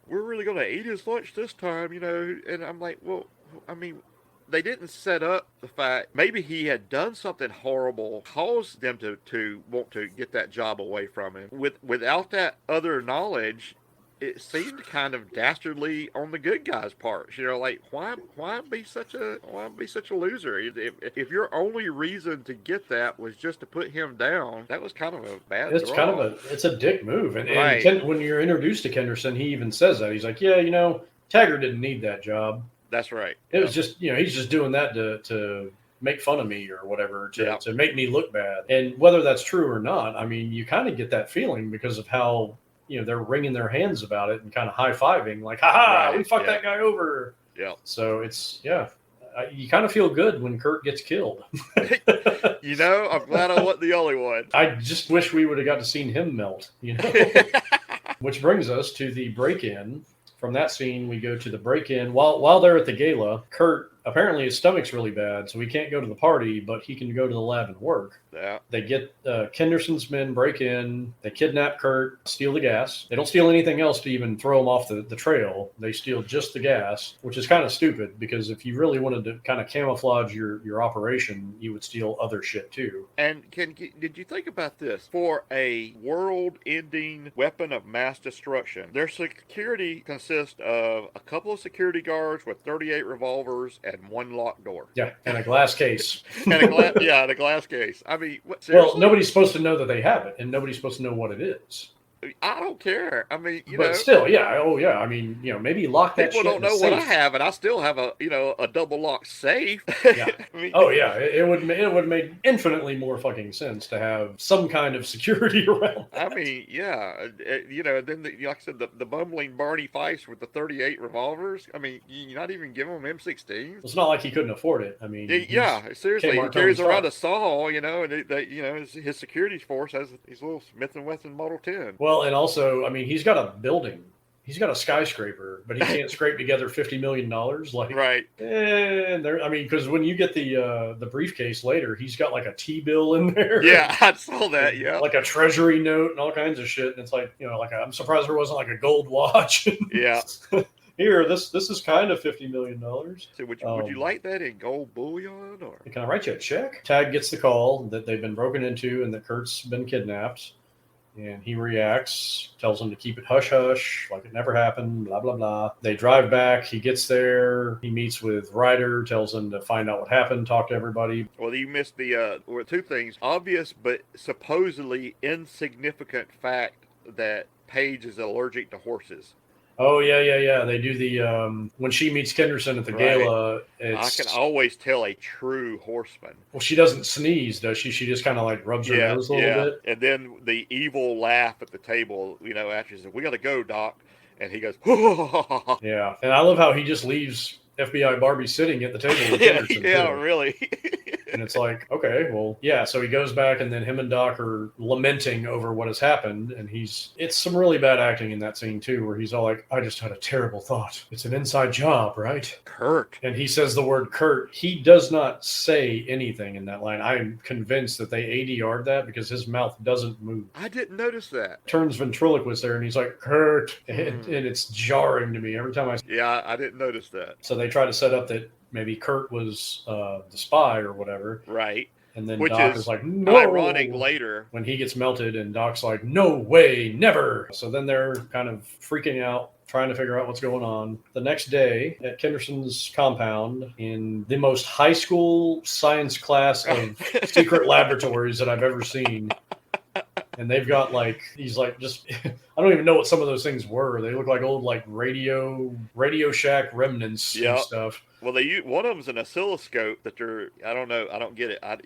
we're really going to eat his lunch this time, and I'm like, well, I mean, they didn't set up the fact maybe he had done something horrible, caused them to want to get that job away from him. Without that other knowledge, it seemed kind of dastardly on the good guy's part. Like, why be such a loser? If your only reason to get that was just to put him down, that was kind of a bad draw. It's a dick move. And, right. When you're introduced to Kenderson, he even says that. He's like, yeah, Taggart didn't need that job. That's right. It was just, he's just doing that to make fun of me or whatever, to make me look bad. And whether that's true or not, I mean, you kind of get that feeling because of how, they're wringing their hands about it and kind of high-fiving, like, ha-ha, we fucked that guy over. Yeah. So it's, you kind of feel good when Kurt gets killed. I'm glad I wasn't the only one. I just wish we would have got to seen him melt, Which brings us to the break-in. From that scene, we go to the break-in. While they're at the gala, Kurt, apparently his stomach's really bad, so he can't go to the party, but he can go to the lab and work. Yeah. They get Kenderson's men break in. They kidnap Kurt, steal the gas. They don't steal anything else to even throw him off the trail. They steal just the gas, which is kind of stupid because if you really wanted to kind of camouflage your operation, you would steal other shit too. And did you think about this? For a world-ending weapon of mass destruction, their security consists of a couple of security guards with 38 revolvers and one locked door. Yeah, and a glass case. and a glass case. I mean, seriously? Nobody's supposed to know that they have it, and nobody's supposed to know what it is. I don't care. I mean, but still, yeah. Oh, yeah. I mean, maybe lock that shit in the safe. People don't know what I have, and I still have a double lock safe. Yeah. It would make infinitely more fucking sense to have some kind of security around that. I mean, yeah. Then like I said, the bumbling Barney Fife with the 38 revolvers. I mean, you're not even giving them M16s. It's not like he couldn't afford it. I mean, seriously, he carries around a saw. And his security force has his little Smith & Wesson Model 10. Well, and also, I mean, he's got a building. He's got a skyscraper, but he can't scrape together $50 million. Right. Because when you get the briefcase later, he's got like a T-bill in there. Yeah, I saw that. Yeah, like a treasury note and all kinds of shit. And it's like, I'm surprised there wasn't like a gold watch. Yeah. Here, this is kind of $50 million. So would you like that in gold bullion, or can I write you a check? Tag gets the call that they've been broken into and that Kurt's been kidnapped. And he reacts, tells them to keep it hush-hush, like it never happened, blah, blah, blah. They drive back. He gets there. He meets with Ryder, tells them to find out what happened, talk to everybody. Well, you missed the two things. Obvious but supposedly insignificant fact that Paige is allergic to horses. Oh, yeah. They do the, when she meets Kenderson at the gala, I can always tell a true horseman. Well, she doesn't sneeze, does she? She just kind of like rubs her nose a little bit. And then the evil laugh at the table, after she says, "We got to go, Doc." And he goes, Yeah. And I love how he just leaves FBI Barbie sitting at the table with Kenderson. Yeah, really. And it's like, okay, well, yeah. So he goes back, and then him and Doc are lamenting over what has happened. And it's some really bad acting in that scene too, where he's all like, "I just had a terrible thought. It's an inside job, right? Kurt." And he says the word Kurt. He does not say anything in that line. I'm convinced that they ADR'd that because his mouth doesn't move. I didn't notice that. Turns ventriloquist there, and he's like, "Kurt." And it's jarring to me every time I. Yeah, I didn't notice that. So they try to set up that maybe Kurt was the spy or whatever. Right. And then Which Doc is like, no. Ironic later. When he gets melted and Doc's like, no way, never. So then they're kind of freaking out, trying to figure out what's going on. The next day at Kenderson's compound, in the most high school science class of secret laboratories that I've ever seen. And they've got these just, I don't even know what some of those things were. They look like old Radio Shack remnants and stuff. Well, one of them's an oscilloscope that I don't know, I don't get it. I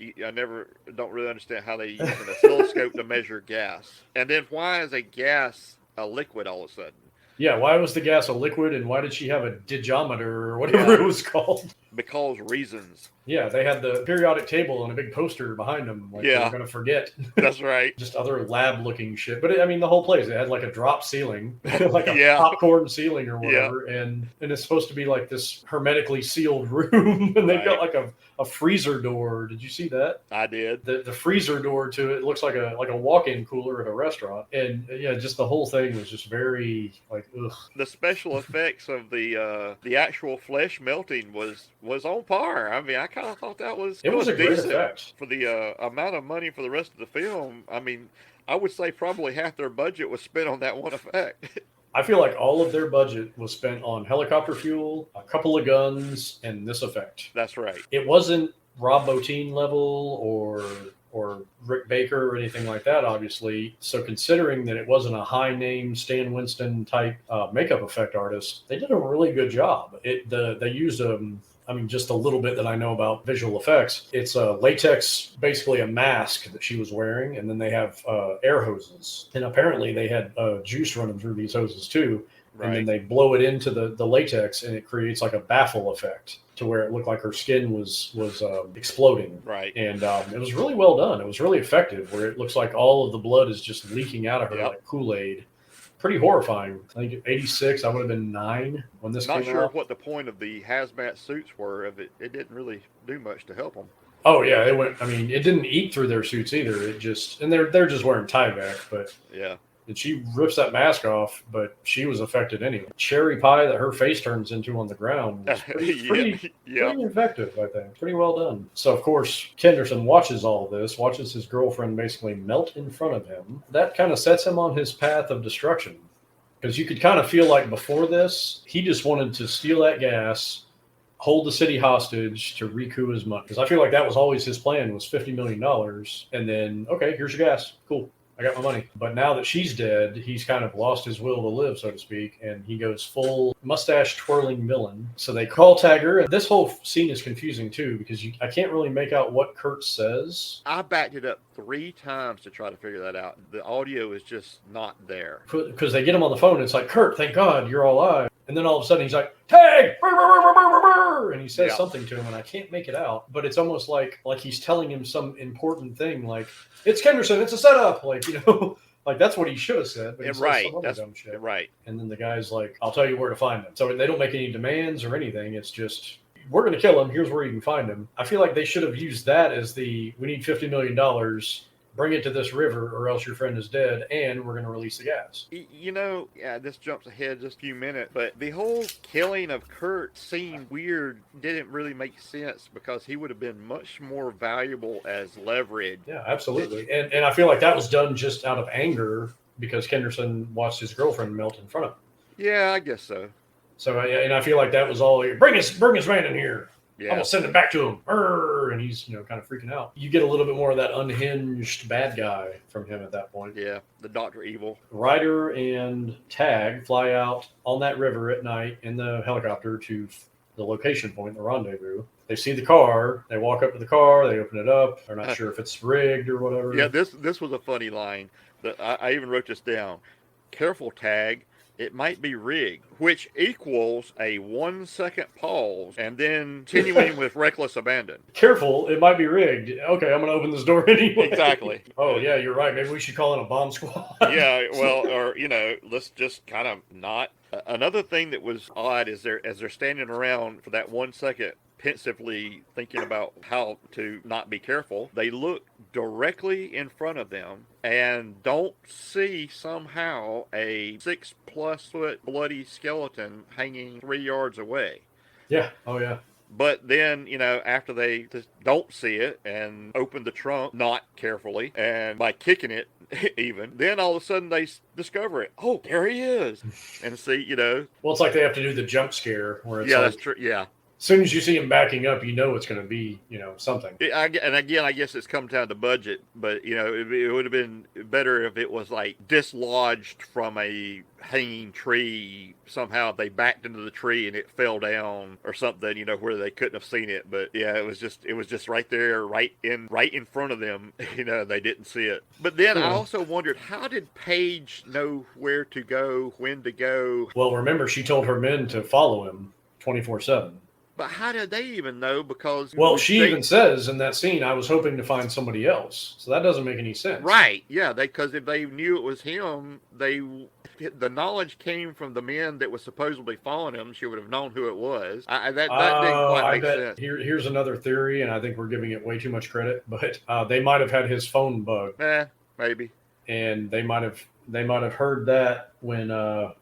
don't really understand how they use an oscilloscope to measure gas. And then why is a gas a liquid all of a sudden? Yeah, why was the gas a liquid, and why did she have a digometer or whatever it was called? Because reasons. Yeah, they had the periodic table and a big poster behind them, like they were going to forget. That's right. Just other lab-looking shit. But I mean, the whole place, it had like a drop ceiling, like a popcorn ceiling or whatever, and it's supposed to be like this hermetically sealed room, and they've got like a freezer door. Did you see that? I did. The freezer door to it looks like a walk-in cooler at a restaurant, and yeah, just the whole thing was just very like ugh. The special effects of the actual flesh melting was on par. I mean, I kind of thought that was it was a great effect for the amount of money for the rest of the film. I mean, I would say probably half their budget was spent on that one effect. I feel like all of their budget was spent on helicopter fuel, a couple of guns, and this effect. That's right. It wasn't Rob Bottin level or Rick Baker or anything like that, obviously. So considering that it wasn't a high-name Stan Winston type makeup effect artist, they did a really good job. They used just a little bit that I know about visual effects. It's a latex, basically a mask that she was wearing, and then they have air hoses. And apparently they had juice running through these hoses too. Right. And then they blow it into the latex, and it creates like a baffle effect to where it looked like her skin was exploding. Right. And it was really well done. It was really effective, where it looks like all of the blood is just leaking out of her like Kool-Aid. Pretty horrifying. I think 86, I would have been 9 when this came out. Not sure what the point of the hazmat suits were. It didn't really do much to help them. Oh yeah, it didn't eat through their suits either. It just, and they're just wearing tie-back, but yeah. And she rips that mask off, but she was affected anyway. Cherry pie that her face turns into on the ground was pretty effective, I think. Pretty well done. So, of course, Kenderson watches all of this, watches his girlfriend basically melt in front of him. That kind of sets him on his path of destruction. Because you could kind of feel like before this, he just wanted to steal that gas, hold the city hostage to recoup his money. Because I feel like that was always his plan, was $50 million. And then, okay, here's your gas. Cool. I got my money. But now that she's dead, he's kind of lost his will to live, so to speak, and he goes full mustache twirling villain. So they call Tagger. This whole scene is confusing too, because I can't really make out what Kurt says. I backed it up 3 times to try to figure that out. The audio is just not there. Because they get him on the phone, and it's like, Kurt, thank God you're alive. And then all of a sudden he's like, Tag! And he says something to him, and I can't make it out. But it's almost like he's telling him some important thing, like, it's Kenderson, it's a setup. Like, like that's what he should have said. But he says some other dumb shit. Right. And then the guy's like, I'll tell you where to find him. So they don't make any demands or anything. It's just, we're going to kill him. Here's where you can find him. I feel like they should have used that as we need $50 million. Bring it to this river or else your friend is dead, and we're going to release the gas. This jumps ahead just a few minutes, but the whole killing of Kurt seemed weird, didn't really make sense, because he would have been much more valuable as leverage. Yeah, absolutely. And I feel like that was done just out of anger because Kenderson watched his girlfriend melt in front of him. Yeah, I guess so. So, and I feel like that was all, bring his man in here. Yeah. I'm going to send it back to him. And he's, kind of freaking out. You get a little bit more of that unhinged bad guy from him at that point. Yeah, the Dr. Evil. Ryder and Tag fly out on that river at night in the helicopter to the location point, the rendezvous. They see the car. They walk up to the car. They open it up. They're not sure if it's rigged or whatever. Yeah, this was a funny line. That I even wrote this down. Careful, Tag. It might be rigged, which equals a 1-second pause and then continuing with reckless abandon. Careful, it might be rigged. Okay, I'm going to open this door anyway. Exactly. Oh, yeah, you're right. Maybe we should call in a bomb squad. Yeah, well, or, let's just kind of not. Another thing that was odd is as they're standing around for that 1 second, pensively thinking about how to not be careful, they look directly in front of them and don't see somehow a 6+ foot bloody skeleton hanging 3 yards away. Yeah. Oh yeah. But then, after they just don't see it and open the trunk not carefully, and by kicking it even, then all of a sudden they discover it. Oh, there he is. And see, Well, it's like they have to do the jump scare where it's that's true. Yeah. soon as you see him backing up, you know it's going to be, something. And again, I guess it's come down to budget, but it would have been better if it was like dislodged from a hanging tree. Somehow they backed into the tree and it fell down or something, where they couldn't have seen it. But yeah, it was just right there, right in front of them. They didn't see it. But then I also wondered, how did Paige know where to go, when to go? Well, remember, she told her men to follow him 24/7. But how did they even know? Because she even says in that scene, I was hoping to find somebody else. So that doesn't make any sense. Right. Yeah. Because if they knew it was him, the knowledge came from the men that was supposedly following him. She would have known who it was. That didn't quite make sense. Here's another theory, and I think we're giving it way too much credit, but they might have had his phone bugged. Maybe. And they might have heard that when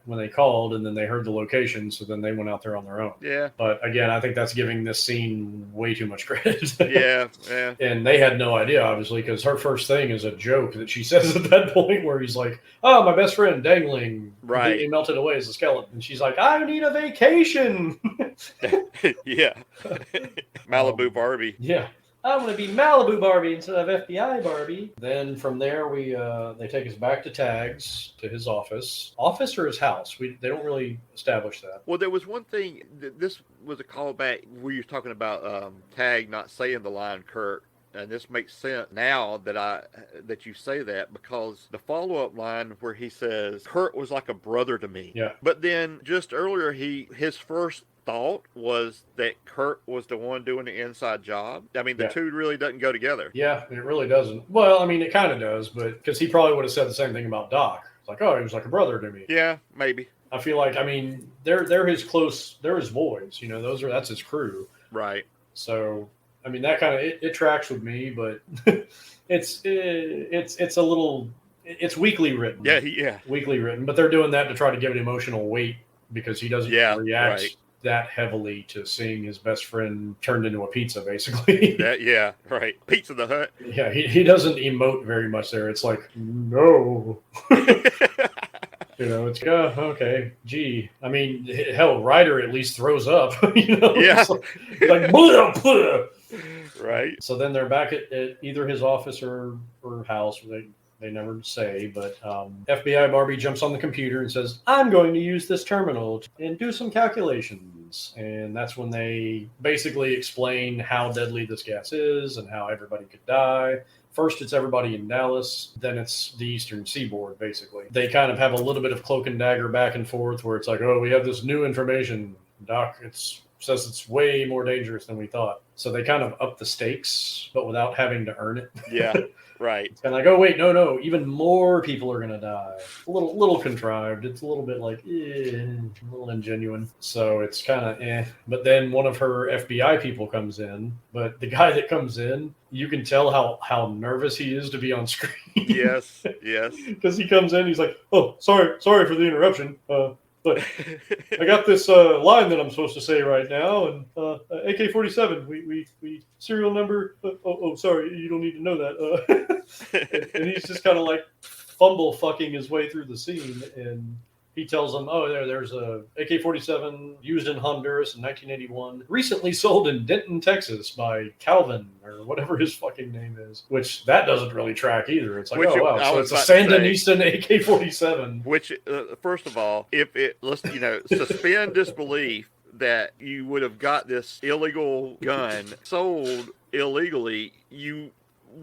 they called, and then they heard the location, so then they went out there on their own. Yeah. But again, I think that's giving this scene way too much credit. Yeah. And they had no idea, obviously, because her first thing is a joke that she says at that point where he's like, "Oh, my best friend dangling, completely melted away as a skeleton," and she's like, "I need a vacation." Yeah. Malibu Barbie. Yeah. I want to be Malibu Barbie instead of FBI Barbie. Then from there, they take us back to Tag's, to his office or his house. They don't really establish that. Well, there was one thing. This was a callback where you're talking about Tag not saying the line "Kurt." And this makes sense now that you say that, because the follow-up line where he says, "Kurt was like a brother to me." Yeah. But then just earlier, his first thought was that Kurt was the one doing the inside job. I mean, the two really doesn't go together. Yeah, it really doesn't. Well, I mean, it kind of does, but because he probably would have said the same thing about Doc. It's like, oh, he was like a brother to me. Yeah, maybe. I feel like, I mean, they're his boys. That's his crew. Right. So, I mean, that kind of it tracks with me, but it's a little, it's weakly written. Yeah. Weakly written, but they're doing that to try to give it emotional weight because he doesn't react that heavily to seeing his best friend turned into a pizza, basically. Yeah, right. Pizza the Hut. Yeah, he doesn't emote very much there. It's like, no. It's okay, gee. I mean, hell, Ryder at least throws up. Yeah. like blah, blah. Right. So then they're back at either his office or house. They never say, but FBI Barbie jumps on the computer and says, "I'm going to use this terminal and do some calculations." And that's when they basically explain how deadly this gas is and how everybody could die. First, it's everybody in Dallas. Then it's the Eastern Seaboard, basically. They kind of have a little bit of cloak and dagger back and forth where it's like, oh, we have this new information. Doc, says it's way more dangerous than we thought. So they kind of up the stakes, but without having to earn it. Yeah, right. And like, oh, wait, no, even more people are going to die. A little contrived. It's a little bit like, a little ingenuine. So it's kind of But then one of her FBI people comes in. But the guy that comes in, you can tell how nervous he is to be on screen. Yes. Because he comes in, he's like, "Oh, sorry for the interruption. But I got this line that I'm supposed to say right now, and AK-47. We serial number. Sorry, you don't need to know that." And he's just kind of like fumble fucking his way through the scene, and he tells them, "Oh, there's a AK-47 used in Honduras in 1981, recently sold in Denton, Texas by Calvin," or whatever his fucking name is, which that doesn't really track either. It's like, so it's a Sandinistan AK-47. Which, first of all, let's suspend disbelief that you would have got this illegal gun sold illegally, you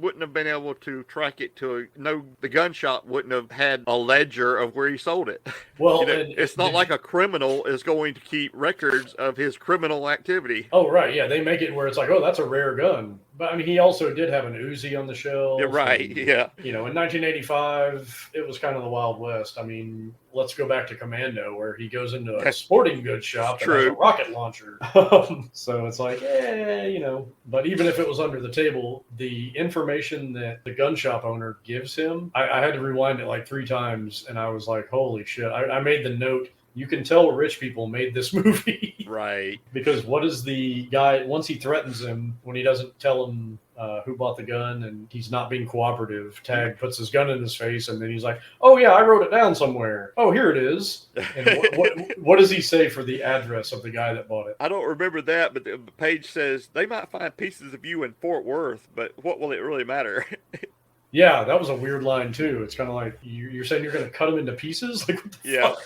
wouldn't have been able to track it the gun shop wouldn't have had a ledger of where he sold it. Well, it's not like a criminal is going to keep records of his criminal activity. Oh, right. Yeah. They make it where it's like, oh, that's a rare gun. But I mean, he also did have an Uzi on the shelf. Yeah, right. And, yeah. In 1985, it was kind of the Wild West. I mean, let's go back to Commando, where he goes into a sporting goods shop and has a rocket launcher. So it's like, But even if it was under the table, the information that the gun shop owner gives him, I had to rewind it like 3 times, and I was like, holy shit. I made the note you can tell rich people made this movie. Right. Because what is the guy, once he threatens him, when he doesn't tell him who bought the gun and he's not being cooperative, Tag puts his gun in his face and then he's like, oh yeah, I wrote it down somewhere. Oh, here it is. And what does he say for the address of the guy that bought it? I don't remember that, but the page says they might find pieces of you in Fort Worth, but what will it really matter? Yeah, that was a weird line too. It's kind of like, you're saying you're going to cut him into pieces? Like, what the fuck?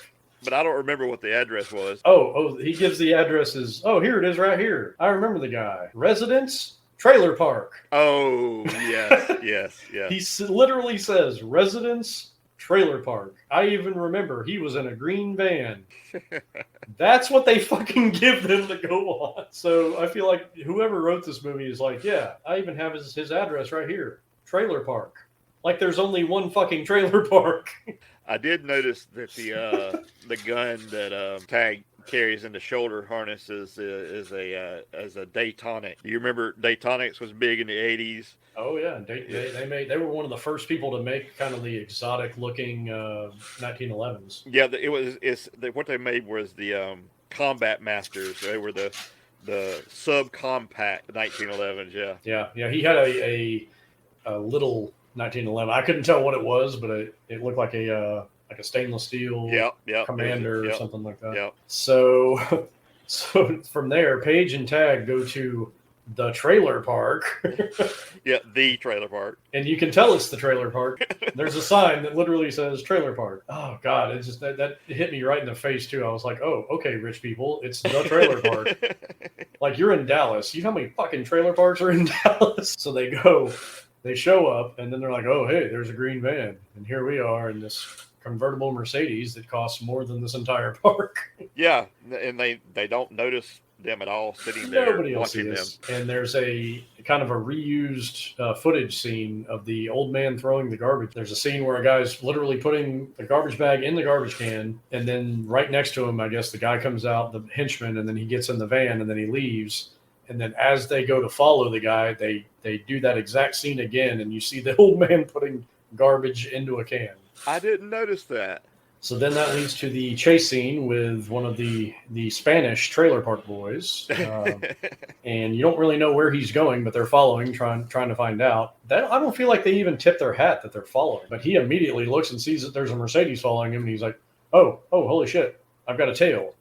But I don't remember what the address was. Oh, he gives the addresses. Oh, here it is right here. I remember the guy. Residence, trailer park. Oh, yes. He literally says residence, trailer park. I even remember he was in a green van. That's what they fucking give them to go on. So I feel like whoever wrote this movie is like, yeah, I even have his address right here. Trailer park. Like there's only one fucking trailer park. I did notice that the gun that Tag carries in the shoulder harness is a Daytonic. Do you remember Daytonics was big in the 80s? Oh yeah, they were one of the first people to make kind of the exotic looking 1911s. Yeah, what they made was the Combat Masters. They were the subcompact 1911s. Yeah. He had a little 1911. I couldn't tell what it was, but it looked like a stainless steel Commander or something like that. Yep. So from there, Paige and Tag go to the trailer park. Yeah, the trailer park. And you can tell it's the trailer park. There's a sign that literally says trailer park. Oh God, it just that hit me right in the face too. I was like, oh, okay, rich people, it's the trailer park. Like you're in Dallas. You know how many fucking trailer parks are in Dallas? So they go. They show up, and then they're like, oh, hey, there's a green van. And here we are in this convertible Mercedes that costs more than this entire park. Yeah, and they don't notice them at all sitting there Nobody else watching them. And there's a kind of a reused footage scene of the old man throwing the garbage. There's a scene where a guy's literally putting the garbage bag in the garbage can, and then right next to him, I guess, the guy comes out, the henchman, and then he gets in the van, and then he leaves. And then as they go to follow the guy, they do that exact scene again, and you see the old man putting garbage into a can. I didn't notice that. So then that leads to the chase scene with one of the Spanish trailer park boys. And you don't really know where he's going, but they're following, trying to find out. I don't feel like they even tip their hat that they're following. But he immediately looks and sees that there's a Mercedes following him, and he's like, oh, holy shit. I've got a tail,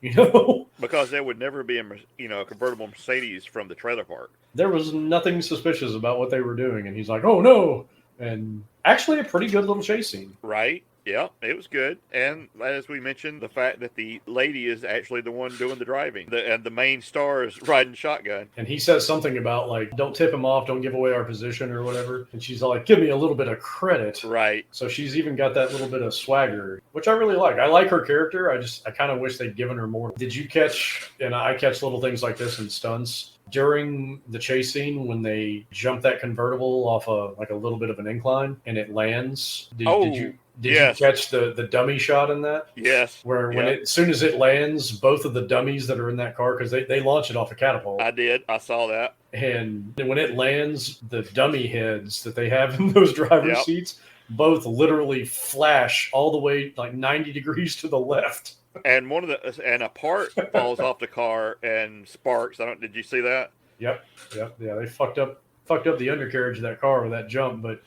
Because there would never be a convertible Mercedes from the trailer park. There was nothing suspicious about what they were doing, and he's like, "Oh no!" And actually, a pretty good little chase scene. Right? Yeah, it was good. And as we mentioned, the fact that the lady is actually the one doing the driving, and the main star is riding shotgun. And he says something about like, "Don't tip him off, don't give away our position or whatever." And she's like, "Give me a little bit of credit." Right. So she's even got that little bit of swagger, which I really like. I like her character. I kind of wish they'd given her more. Did you catch? And I catch little things like this in stunts. During the chase scene, when they jump that convertible off a little bit of an incline and it lands, did you catch the dummy shot in that? Yes. Where as soon as it lands, both of the dummies that are in that car, because they launch it off a catapult. I did. I saw that. And when it lands, the dummy heads that they have in those driver's seats both literally flash all the way like 90 degrees to the left. And a part falls off the car and sparks. Did you see that? Yep. Yeah, they fucked up the undercarriage of that car with that jump, but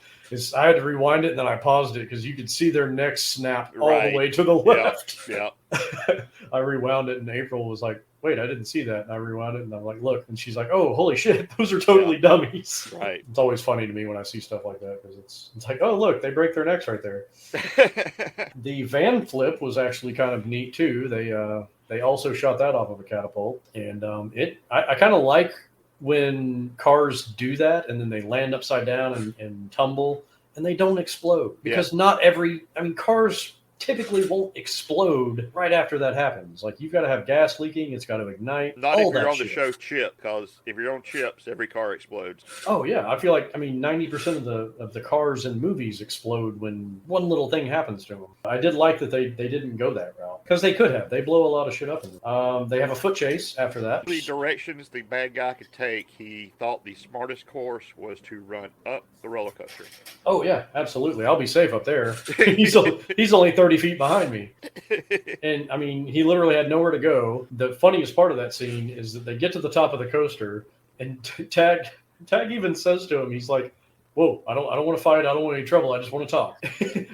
I had to rewind it and then I paused it because you could see their necks snap all the way to the left. Yeah. I rewound it and April was like, wait, I didn't see that. And I rewound it and I'm like, look. And she's like, oh, holy shit, those are totally dummies. Right. It's always funny to me when I see stuff like that because it's like, oh, look, they break their necks right there. The van flip was actually kind of neat too. They also shot that off of a catapult. And I kind of like when cars do that and then they land upside down and tumble and they don't explode because cars typically won't explode right after that happens. Like you've got to have gas leaking, it's got to ignite. Not if you're on the show Chip, because if you're on Chips, every car explodes. Oh yeah, I feel like 90% of the cars in movies explode when one little thing happens to them. I did like that they didn't go that route because they could have. They blow a lot of shit up. They have a foot chase after that. The directions the bad guy could take, he thought the smartest course was to run up the roller coaster. Oh yeah, absolutely. I'll be safe up there. He's only 30 30 feet behind me. And I mean, he literally had nowhere to go. The funniest part of that scene is that they get to the top of the coaster, and Tag even says to him, he's like, "Whoa, I don't want to fight. I don't want any trouble. I just want to talk."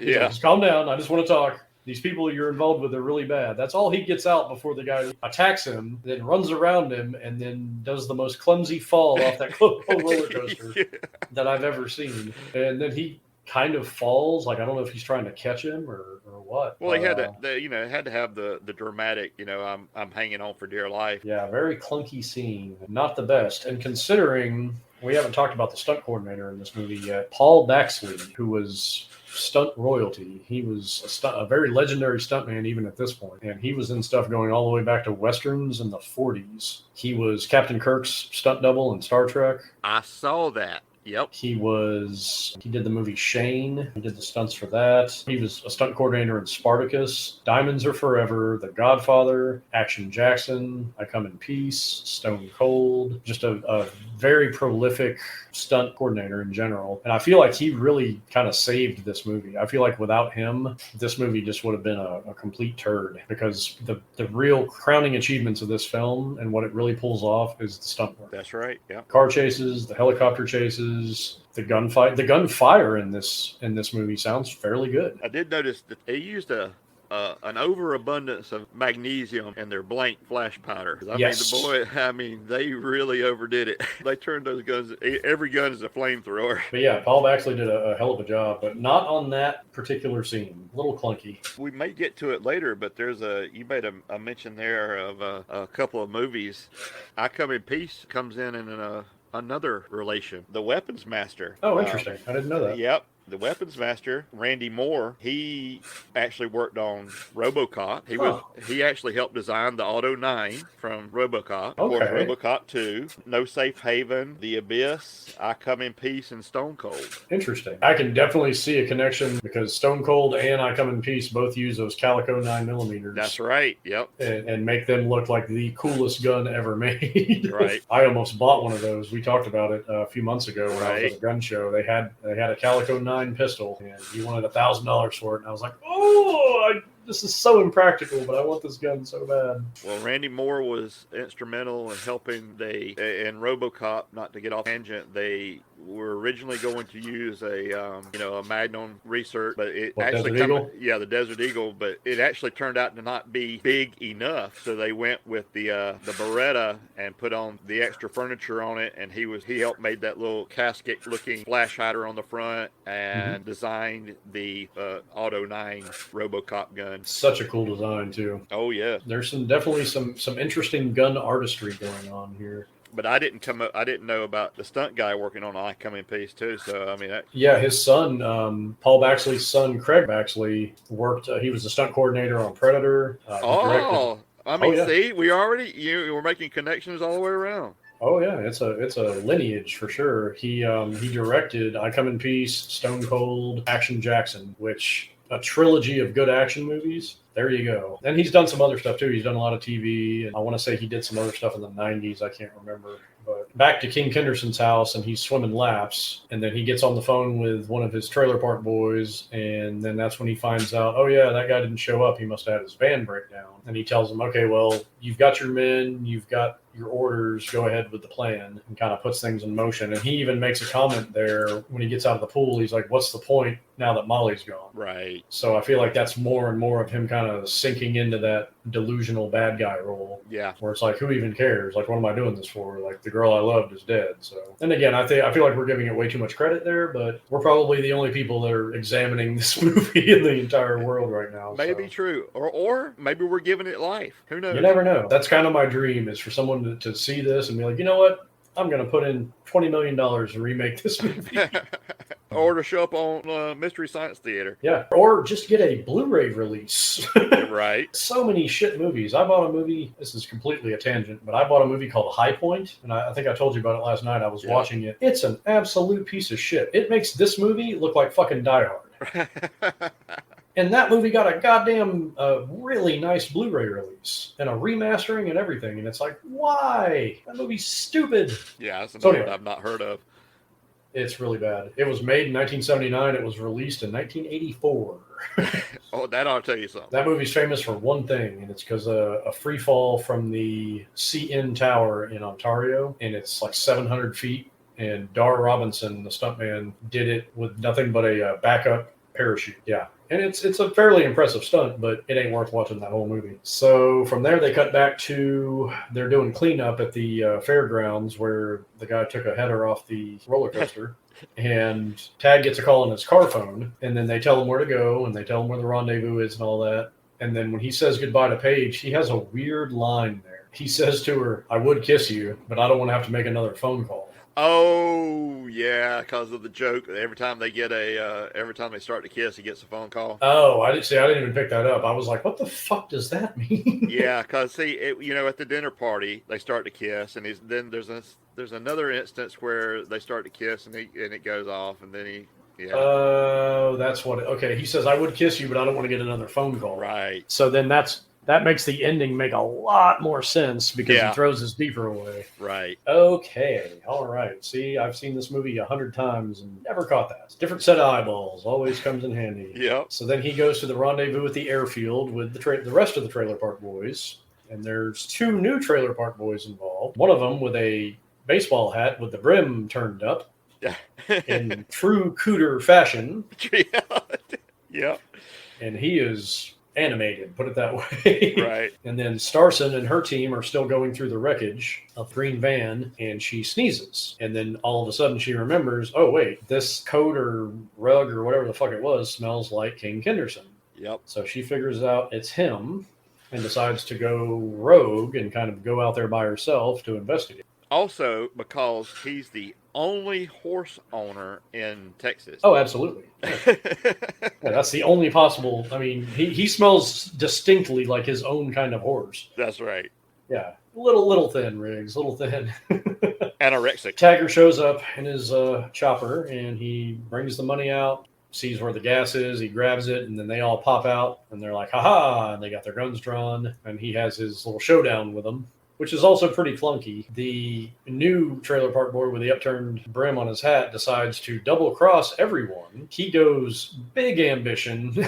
Yeah. Like, just calm down. I just want to talk. These people you're involved with are really bad. That's all he gets out before the guy attacks him, then runs around him, and then does the most clumsy fall off that roller coaster that I've ever seen. And then he kind of falls. Like, I don't know if he's trying to catch him or what. Well, he had to, had to have the dramatic, I'm hanging on for dear life. Yeah, very clunky scene. Not the best. And considering we haven't talked about the stunt coordinator in this movie yet, Paul Baxley, who was stunt royalty. He was a very legendary stuntman even at this point, and he was in stuff going all the way back to westerns in the 40s. He was Captain Kirk's stunt double in Star Trek. I saw that. Yep. He did the movie Shane. He did the stunts for that. He was a stunt coordinator in Spartacus, Diamonds Are Forever, The Godfather, Action Jackson, I Come in Peace, Stone Cold. Just a very prolific stunt coordinator in general. And I feel like he really kind of saved this movie. I feel like without him, this movie just would have been a complete turd, because the real crowning achievements of this film and what it really pulls off is the stunt work. That's right. Yeah. Car chases, the helicopter chases, the gunfight. The gunfire in this movie sounds fairly good. I did notice that they used an overabundance of magnesium in their blank flash powder. Yes. They really overdid it. They turned those guns, every gun is a flamethrower. But yeah, Paul Baxley did a hell of a job, but not on that particular scene. A little clunky. We may get to it later, but you made a mention there of a couple of movies. I Come in Peace comes in another relation, the weapons master. Oh, interesting. I didn't know that. Yep. The weapons master, Randy Moore, he actually worked on RoboCop. He actually helped design the Auto 9 from RoboCop. Of course, RoboCop 2, No Safe Haven, The Abyss, I Come in Peace, and Stone Cold. Interesting. I can definitely see a connection, because Stone Cold and I Come in Peace both use those Calico 9mm. That's right. Yep. And make them look like the coolest gun ever made. Right. I almost bought one of those. We talked about it a few months ago when I was at a gun show. They had a Calico 9 pistol, and he wanted $1,000 for it, and I was like, this is so impractical, but I want this gun so bad. Well, Randy Moore was instrumental in helping in RoboCop, not to get off tangent, they were originally going to use a Magnum research, but it the Desert Eagle, but it actually turned out to not be big enough, so they went with the Beretta and put on the extra furniture on it, and he helped made that little casket looking flash hider on the front and designed the Auto 9 RoboCop gun. Such a cool design too. Oh yeah, there's definitely some interesting gun artistry going on here. But I didn't know about the stunt guy working on I Come in Peace too. So his son, Paul Baxley's son, Craig Baxley, worked. He was the stunt coordinator on Predator. See, we're making connections all the way around. Oh yeah, it's a lineage for sure. He directed I Come in Peace, Stone Cold, Action Jackson, which a trilogy of good action movies. There you go. And he's done some other stuff too. He's done a lot of TV, and I want to say he did some other stuff in the 90s. I can't remember. But back to King Kenderson's house, and he's swimming laps, and then he gets on the phone with one of his trailer park boys, and then that's when he finds out, oh yeah, that guy didn't show up. He must have had his van break down. And he tells him, okay, well, you've got your men, you've got your orders, go ahead with the plan, and kind of puts things in motion. And he even makes a comment there when he gets out of the pool. He's like, what's the point now that Molly's gone? Right. So I feel like that's more and more of him kind of sinking into that delusional bad guy role. Yeah. Where it's like, who even cares? Like, what am I doing this for? Like, the girl I loved is dead. So, and again, I feel like we're giving it way too much credit there, but we're probably the only people that are examining this movie in the entire world right now. Maybe true. Or maybe we're giving it life. Who knows? You never know. That's kind of my dream, is for someone to see this and be like, you know what? I'm going to put in $20 million and remake this movie. Or to show up on Mystery Science Theater. Yeah. Or just get a Blu-ray release. Right. So many shit movies. I bought a movie, this is completely a tangent, but I bought a movie called High Point, and I think I told you about it last night. I was watching it. It's an absolute piece of shit. It makes this movie look like fucking Die Hard. And that movie got a goddamn really nice Blu-ray release and a remastering and everything. And it's like, why? That movie's stupid. Yeah, that's another one I've not heard of. It's really bad. It was made in 1979. It was released in 1984. Oh, that ought to tell you something. That movie's famous for one thing, and it's because a free fall from the CN Tower in Ontario, and it's like 700 feet. And Dar Robinson, the stuntman, did it with nothing but a backup parachute. Yeah. And it's a fairly impressive stunt, but it ain't worth watching that whole movie. So from there, they cut back to they're doing cleanup at the fairgrounds where the guy took a header off the roller coaster. And Tag gets a call on his car phone, and then they tell him where to go, and they tell him where the rendezvous is and all that. And then when he says goodbye to Paige, he has a weird line there. He says to her, "I would kiss you, but I don't want to have to make another phone call." Oh yeah, because of the joke. Every time they start to kiss, he gets a phone call. Oh, I didn't even pick that up. I was like, "What the fuck does that mean?" Yeah, because at the dinner party they start to kiss, and then there's another instance where they start to kiss, and it goes off, and then he. Yeah. Oh, that's what. Okay, he says, "I would kiss you, but I don't want to get another phone call." Right. So then that makes the ending make a lot more sense because he throws his beeper away. Right. Okay. All right. See, I've seen this movie 100 times and never caught that. Different set of eyeballs always comes in handy. Yeah. So then he goes to the rendezvous at the airfield with the rest of the Trailer Park Boys, and there's 2 new Trailer Park Boys involved. One of them with a baseball hat with the brim turned up. Yeah. In true cooter fashion. Yeah. And he is animated, put it that way. Right. And then Starson and her team are still going through the wreckage of the green van, and she sneezes. And then all of a sudden she remembers, oh, wait, this coat or rug or whatever the fuck it was smells like King Kenderson. Yep. So she figures out it's him and decides to go rogue and kind of go out there by herself to investigate. Also, because he's the only horse owner in Texas. Oh, absolutely. Yeah, that's the only possible. I mean, he smells distinctly like his own kind of horse. That's right. Yeah. Little thin, Riggs. Little thin. Anorexic. Tagger shows up in his chopper, and he brings the money out, sees where the gas is, he grabs it, and then they all pop out, and they're like, ha-ha, and they got their guns drawn, and he has his little showdown with them, which is also pretty clunky. The new Trailer Park Boy with the upturned brim on his hat decides to double-cross everyone. He goes big ambition,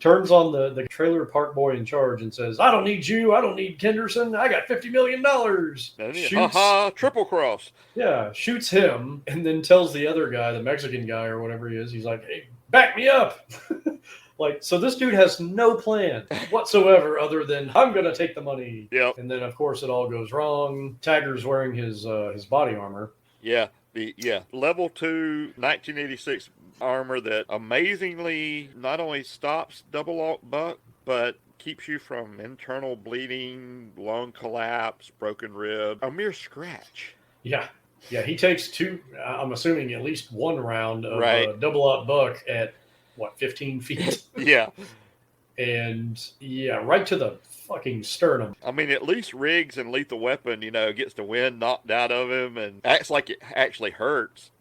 turns on the Trailer Park Boy in charge and says, I don't need you, I don't need Kenderson, I got $50 million. Shoots, triple cross. Yeah, shoots him, and then tells the other guy, the Mexican guy or whatever he is, he's like, hey, back me up. Like, so this dude has no plan whatsoever other than I'm going to take the money. Yep. And then, of course, it all goes wrong. Tagger's wearing his body armor. Yeah. Level 2 1986 armor that amazingly not only stops double buck, but keeps you from internal bleeding, lung collapse, broken rib, a mere scratch. Yeah. Yeah, he takes 2, I'm assuming at least 1 round of double up buck at 15 feet? Yeah. And yeah, right to the fucking sternum. I mean, at least Riggs in Lethal Weapon, gets the wind knocked out of him and acts like it actually hurts.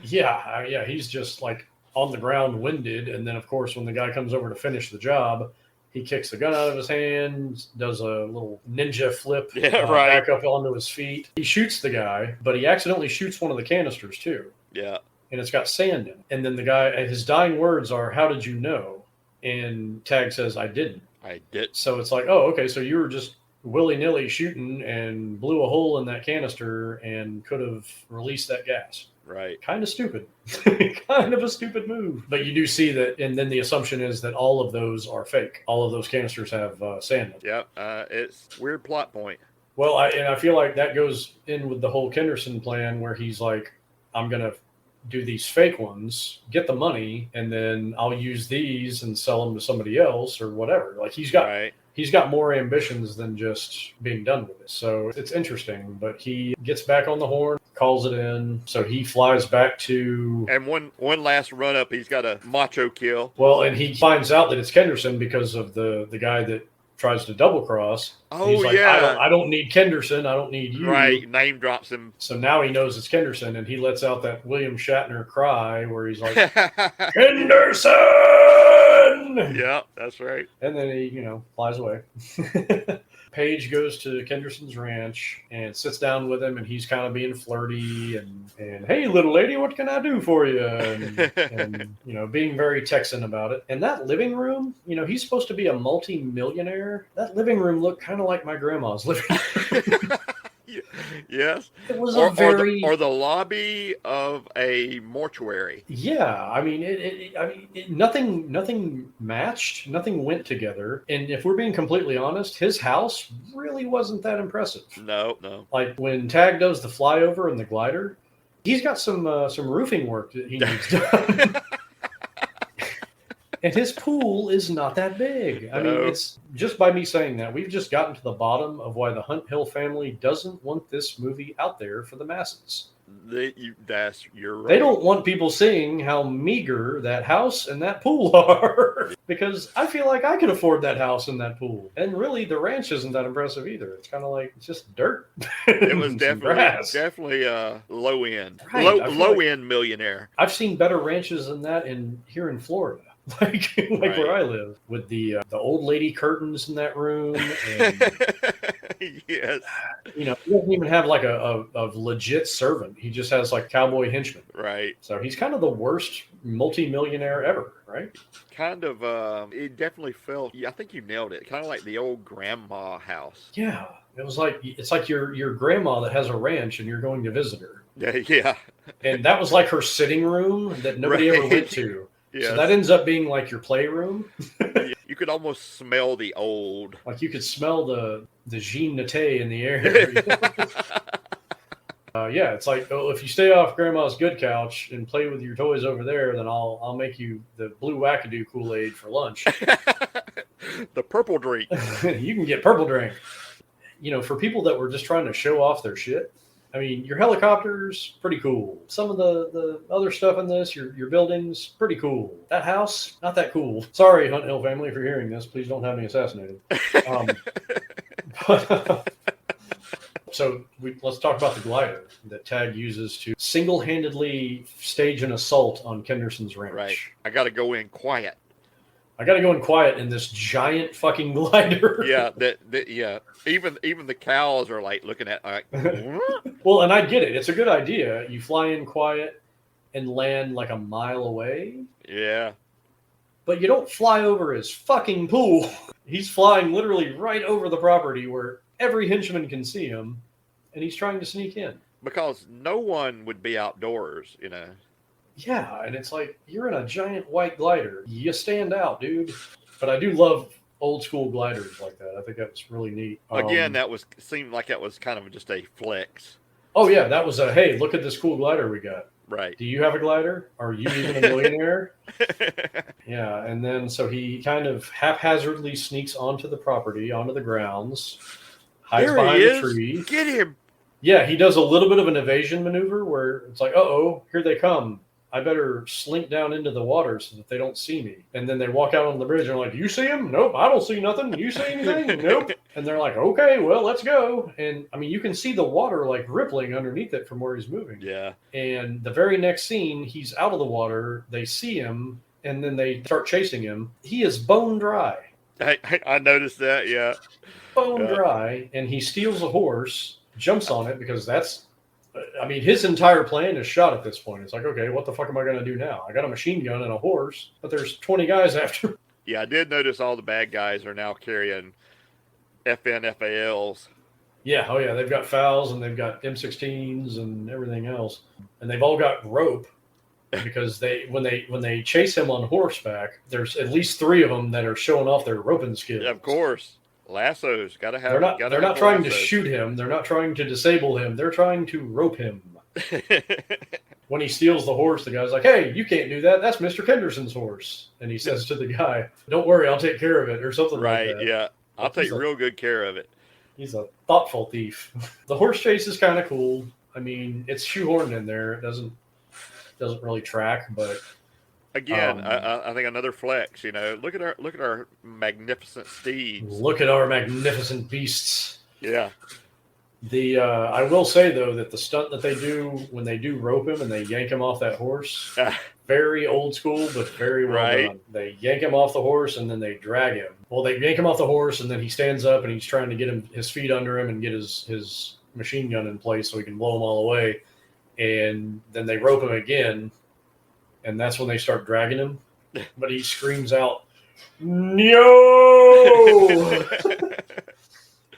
Yeah, he's just like on the ground winded. And then, of course, when the guy comes over to finish the job, he kicks the gun out of his hand, does a little ninja flip back up onto his feet. He shoots the guy, but he accidentally shoots one of the canisters too. Yeah. And it's got sand in it. And then the guy, his dying words are, how did you know? And Tag says, I didn't. I did. So it's like, oh, okay, so you were just willy-nilly shooting and blew a hole in that canister and could have released that gas. Right. Kind of stupid. Kind of a stupid move. But you do see that, and then the assumption is that all of those are fake. All of those canisters have sand in them. Yeah, it's a weird plot point. Well, I feel like that goes in with the whole Kenderson plan where he's like, I'm going to do these fake ones, get the money, and then I'll use these and sell them to somebody else or whatever. Like he's got more ambitions than just being done with it. So it's interesting, but he gets back on the horn, calls it in. So he flies back to... And one last run up, he's got a macho kill. Well, and he finds out that it's Kenderson because of the guy that tries to double cross. Oh, he's like, yeah. I don't need Kenderson. I don't need you. Right. Name drops him. So now he knows it's Kenderson, and he lets out that William Shatner cry where he's like, Kenderson! Yeah, that's right. And then he, flies away. Paige goes to Kenderson's ranch and sits down with him, and he's kind of being flirty and hey, little lady, what can I do for you? And being very Texan about it. And that living room, he's supposed to be a multi-millionaire. That living room looked kind of like my grandma's living room. Yes. It was or the lobby of a mortuary. Yeah, I mean, nothing matched, nothing went together. And if we're being completely honest, his house really wasn't that impressive. No. Like when Tag does the flyover and the glider, he's got some roofing work that he needs done. And his pool is not that big. I mean, it's just by me saying that, we've just gotten to the bottom of why the Hunt Hill family doesn't want this movie out there for the masses. You're right. They don't want people seeing how meager that house and that pool are. Because I feel like I could afford that house and that pool. And really, the ranch isn't that impressive either. It's kind of like, it's just dirt. It was definitely low end. Right, low end millionaire. I've seen better ranches than that here in Florida. Like right. Where I live, with the old lady curtains in that room, and yes, he doesn't even have like a legit servant. He just has like cowboy henchmen. Right. So he's kind of the worst multi-millionaire ever, right? Kind of. It definitely felt. Yeah, I think you nailed it. Kind of like the old grandma house. Yeah, it's like your grandma that has a ranch and you're going to visit her. Yeah. And that was like her sitting room that nobody ever went to. Yes. So that ends up being like your playroom. You could almost smell the old. Like you could smell the Jean Nate in the air. Yeah, it's like, if you stay off Grandma's good couch and play with your toys over there, then I'll make you the blue wackadoo Kool-Aid for lunch. The purple drink. You can get purple drink. For people that were just trying to show off their shit. I mean, your helicopters, pretty cool. Some of the other stuff in this, your buildings, pretty cool. That house, not that cool. Sorry, Hunt Hill family, if you're hearing this. Please don't have me assassinated. So let's talk about the glider that Tag uses to single-handedly stage an assault on Kenderson's ranch. Right. I got to go in quiet. I got to go in quiet in this giant fucking glider. Yeah, yeah. Even the cows are like looking at like. Well, and I get it. It's a good idea. You fly in quiet and land like a mile away. Yeah. But you don't fly over his fucking pool. He's flying literally right over the property where every henchman can see him, and he's trying to sneak in. Because no one would be outdoors, Yeah, and it's like, you're in a giant white glider. You stand out, dude. But I do love old school gliders like that. I think that's really neat. Again, seemed like that was kind of just a flex. Oh yeah, that was hey, look at this cool glider we got. Right. Do you have a glider? Are you even a millionaire? Yeah, and then so he kind of haphazardly sneaks onto the property, onto the grounds, hides behind a tree. Get him. Yeah, he does a little bit of an evasion maneuver where it's like, uh-oh, here they come. I better slink down into the water so that they don't see me. And then they walk out on the bridge and are like, you see him? Nope, I don't see nothing. You see anything? Nope. And they're like, okay, well, let's go. And I mean, you can see the water like rippling underneath it from where he's moving. Yeah. And the very next scene, he's out of the water. They see him and then they start chasing him. He is bone dry. I noticed that, yeah. Bone dry. And he steals a horse, jumps on it because his entire plan is shot at this point. It's like, okay, what the fuck am I going to do now? I got a machine gun and a horse, but there's 20 guys after. Yeah, I did notice all the bad guys are now carrying FNFALs. Yeah, oh yeah, they've got FALs and they've got M16s and everything else. And they've all got rope because when they chase him on horseback, there's at least 3 of them that are showing off their roping skills. Of course. Lassos, gotta have. They're not trying to shoot him. They're not trying to disable him. They're trying to rope him. When he steals the horse, the guy's like, "Hey, you can't do that. That's Mr. Kenderson's horse." And he says to the guy, "Don't worry, I'll take care of it," or something like that. Right? Yeah, I'll take real good care of it. He's a thoughtful thief. The horse chase is kind of cool. I mean, it's shoehorned in there. It doesn't really track, but. Again, I think another flex. Look at our magnificent steeds. Look at our magnificent beasts. Yeah. I will say though that the stunt that they do when they do rope him and they yank him off that horse, very old school but very well done. They yank him off the horse and then they drag him. Well, they yank him off the horse and then he stands up and he's trying to get his feet under him and get his machine gun in place so he can blow them all away. And then they rope him again, and that's when they start dragging him. But he screams out, "No!"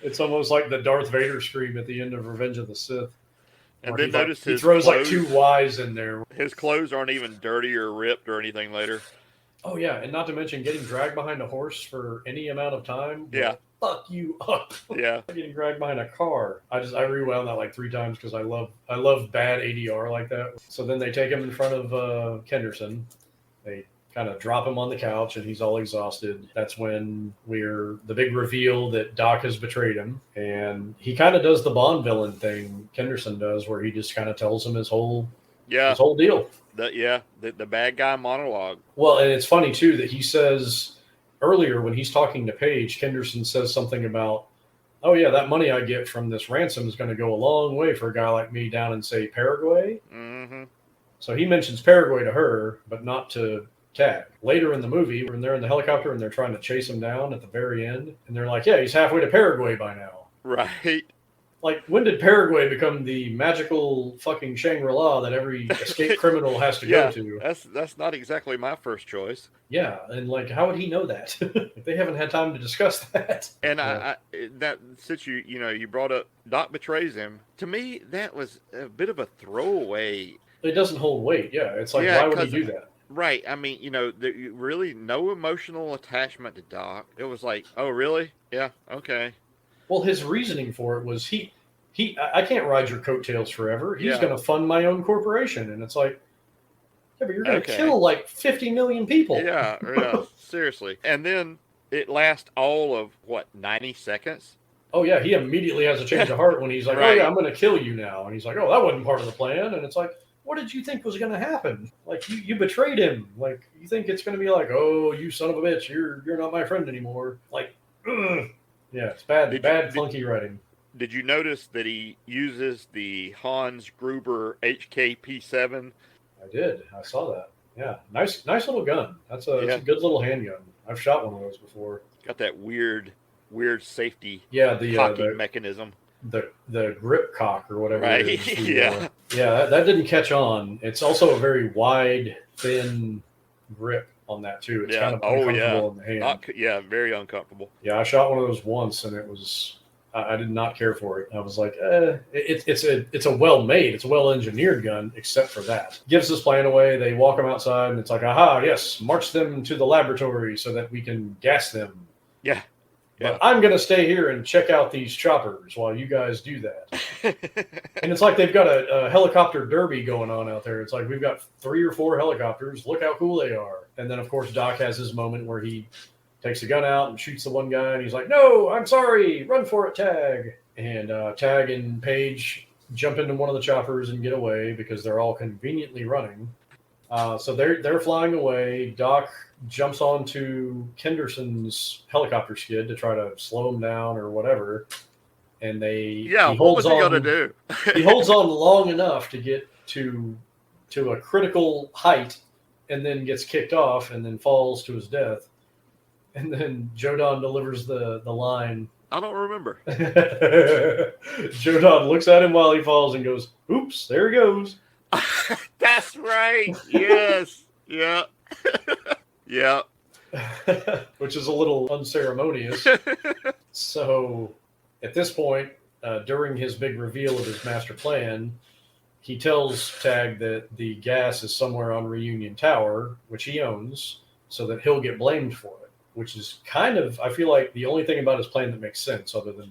It's almost like the Darth Vader scream at the end of Revenge of the Sith. And then notice he throws clothes, like 2 Ys in there. His clothes aren't even dirty or ripped or anything later. Oh yeah, and not to mention getting dragged behind a horse for any amount of time. Yeah. Fuck you up. Yeah. Getting dragged behind a car. I rewound that like 3 times because I love bad ADR like that. So then they take him in front of Kenderson. They kind of drop him on the couch and he's all exhausted. That's when the big reveal that Doc has betrayed him. And he kind of does the Bond villain thing Kenderson does, where he just kind of tells him his whole deal. The bad guy monologue. Well, and it's funny too that he says earlier when he's talking to Paige, Kenderson says something about, "Oh yeah, that money I get from this ransom is going to go a long way for a guy like me down in, say, Paraguay." Mm-hmm. So he mentions Paraguay to her, but not to Tag. Later in the movie, when they're in the helicopter and they're trying to chase him down at the very end, and they're like, "Yeah, he's halfway to Paraguay by now." Right. Like, when did Paraguay become the magical fucking Shangri-La that every escaped criminal has to go to? That's not exactly my first choice. Yeah, and like, how would he know that? They haven't had time to discuss that. And since you brought up Doc betrays him, to me that was a bit of a throwaway. It doesn't hold weight. Yeah, it's like, why would he do that? Right. I mean, really no emotional attachment to Doc. It was like, oh, really? Yeah. Okay. Well, his reasoning for it was I can't ride your coattails forever. He's going to fund my own corporation. And it's like, yeah, but you're going to kill like 50 million people. Yeah. Seriously. And then it lasts all of 90 seconds? Oh, yeah. He immediately has a change of heart when he's like, right. "Oh, yeah, I'm going to kill you now." And he's like, "Oh, that wasn't part of the plan." And it's like, what did you think was going to happen? Like, you betrayed him. Like, you think it's going to be like, "Oh, you son of a bitch, you're not my friend anymore." Like, ugh. Yeah, it's bad clunky writing. Did you notice that he uses the Hans Gruber HK-P7? I did. I saw that. Yeah, nice little gun. It's a good little handgun. I've shot one of those before. Got that weird safety cocking mechanism. The grip cock or whatever. Right. It is. Yeah, that didn't catch on. It's also a very wide, thin grip on that too. It's kind of uncomfortable in the hand. Very uncomfortable. Yeah, I shot one of those once and it was, I did not care for it. I was like, it's a well-made, it's a well-engineered gun, except for that. Gives his plan away. They walk him outside and it's like, aha, yes, march them to the laboratory so that we can gas them. Yeah. But I'm going to stay here and check out these choppers while you guys do that. And it's like they've got a helicopter derby going on out there. It's like, we've got 3 or 4 helicopters. Look how cool they are. And then, of course, Doc has his moment where he takes a gun out and shoots the one guy. And he's like, "No, I'm sorry. Run for it, Tag." And Tag and Paige jump into one of the choppers and get away because they're all conveniently running. So they're flying away. Doc jumps onto Kenderson's helicopter skid to try to slow him down or whatever. And what was he going to do? He holds on long enough to get to a critical height and then gets kicked off and then falls to his death. And then Joe Don delivers the line. I don't remember. Joe Don looks at him while he falls and goes, "Oops, there he goes." That's right. Yes. Yeah. Yeah. Which is a little unceremonious. So at this point, during his big reveal of his master plan, he tells Tag that the gas is somewhere on Reunion Tower, which he owns, so that he'll get blamed for it, which is kind of, I feel like, the only thing about his plan that makes sense other than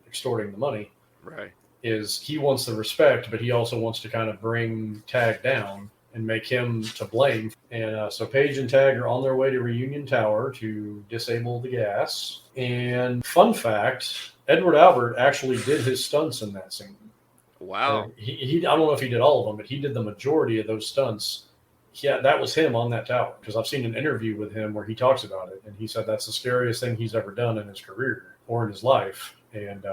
extorting the money. Right. Is he wants the respect, but he also wants to kind of bring Tag down and make him to blame. And so Paige and Tag are on their way to Reunion Tower to disable the gas. And fun fact, Edward Albert actually did his stunts in that scene. Wow. He I don't know if he did all of them, but he did the majority of those stunts. Yeah, that was him on that tower. Because I've seen an interview with him where he talks about it. And he said that's the scariest thing he's ever done in his career or in his life. And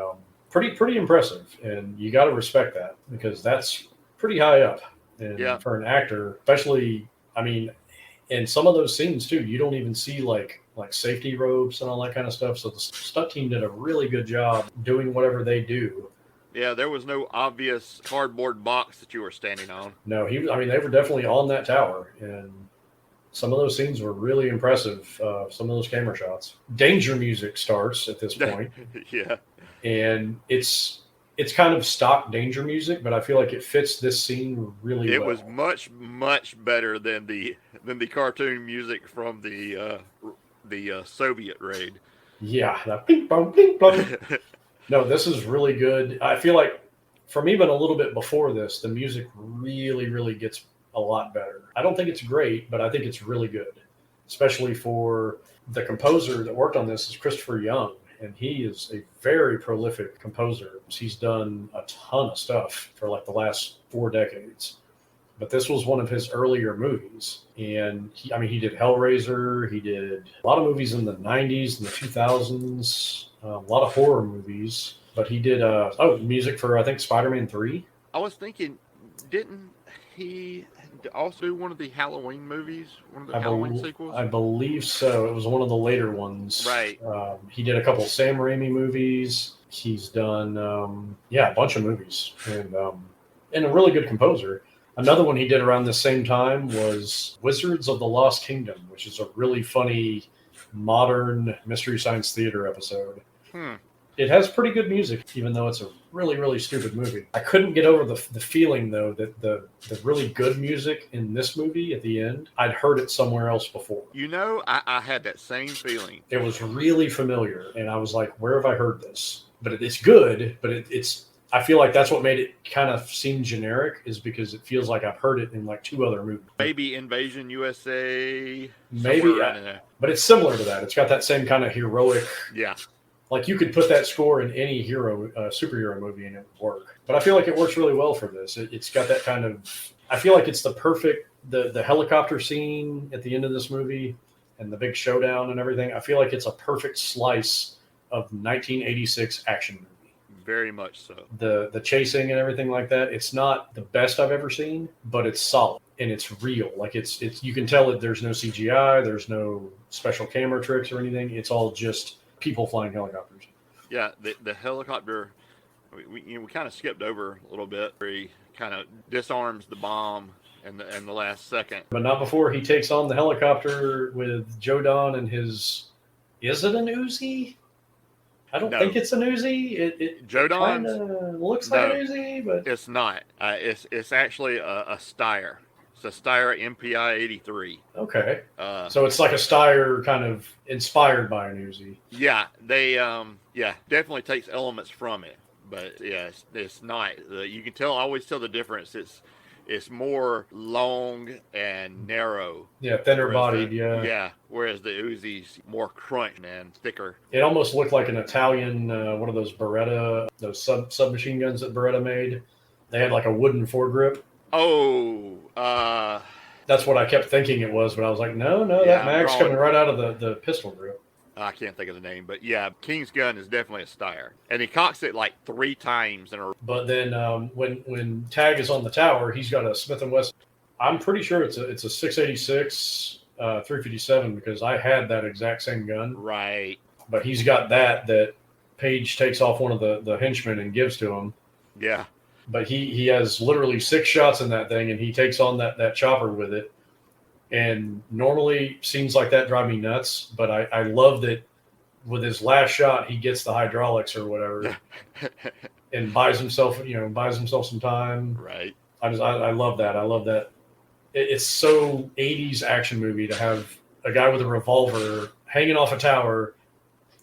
pretty impressive, and you got to respect that because that's pretty high up. And for an actor, especially, I mean, in some of those scenes too, you don't even see like safety ropes and all that kind of stuff. So the stunt team did a really good job doing whatever they do. Yeah, there was no obvious cardboard box that you were standing on. No, they were definitely on that tower, and some of those scenes were really impressive. Some of those camera shots. Danger music starts at this point. Yeah. And it's kind of stock danger music, but I feel like it fits this scene really well. It was much better than the cartoon music from the Soviet raid. Yeah, that bing bong bing bong. No, this is really good. I feel like from even a little bit before this, the music really gets a lot better. I don't think it's great, but I think it's really good, especially for the composer that worked on this is Christopher Young, and he is a very prolific composer. He's done a ton of stuff for like the last 4 decades. But this was one of his earlier movies. And he did Hellraiser. He did a lot of movies in the 90s and the 2000s, a lot of horror movies. But he did music for, I think, Spider-Man 3. I was thinking, didn't he also do one of the Halloween movies? One of the Halloween sequels? I believe so. It was one of the later ones. Right. He did a couple of Sam Raimi movies. He's done, a bunch of movies. And a really good composer. Another one he did around the same time was Wizards of the Lost Kingdom, which is a really funny, modern Mystery Science Theater episode. It has pretty good music, even though it's a really stupid movie. I couldn't get over the feeling, though, that the really good music in this movie at the end, I'd heard it somewhere else before. I had that same feeling. It was really familiar, and I was like, where have I heard this? But it's good, but it's... I feel like that's what made it kind of seem generic, is because it feels like I've heard it in like 2 other movies. Maybe Invasion USA. Maybe, but it's similar to that. It's got that same kind of heroic. Yeah. Like you could put that score in any superhero movie and it would work. But I feel like it works really well for this. It's got that kind of. I feel like it's the perfect the helicopter scene at the end of this movie and the big showdown and everything. I feel like it's a perfect slice of 1986 action movie. Very much so. The chasing and everything like that. It's not the best I've ever seen, but it's solid and it's real. Like it's you can tell that there's no CGI, there's no special camera tricks or anything. It's all just people flying helicopters. Yeah, the helicopter. We kind of skipped over a little bit. Where he kind of disarms the bomb in the last second, but not before he takes on the helicopter with Joe Don and his. Is it an Uzi? I don't think it's an Uzi. It Joe Don looks like an Uzi, but it's not. It's actually a Steyr. It's a Steyr MPI 83. Okay. So it's like a Steyr kind of inspired by an Uzi. Yeah, they definitely takes elements from it, but yeah, it's not. You can always tell the difference. It's more long and narrow. Yeah, thinner bodied, yeah. Yeah, whereas the Uzi's more crunch and thicker. It almost looked like an Italian, one of those Beretta, those submachine guns that Beretta made. They had like a wooden foregrip. Oh, that's what I kept thinking it was, but I was like, no, that mag's coming right out of the pistol grip. I can't think of the name, but yeah, King's gun is definitely a Steyr, and he cocks it like 3 times in a row. But then when Tag is on the tower, he's got a Smith & Wesson. I'm pretty sure it's a 686 357 because I had that exact same gun. Right. But he's got that Paige takes off one of the henchmen and gives to him. Yeah. But he has literally 6 shots in that thing, and he takes on that chopper with it. And normally scenes like that drive me nuts, but I love that with his last shot, he gets the hydraulics or whatever and buys himself some time. Right. I love that. I love that. It's so 80s action movie to have a guy with a revolver hanging off a tower,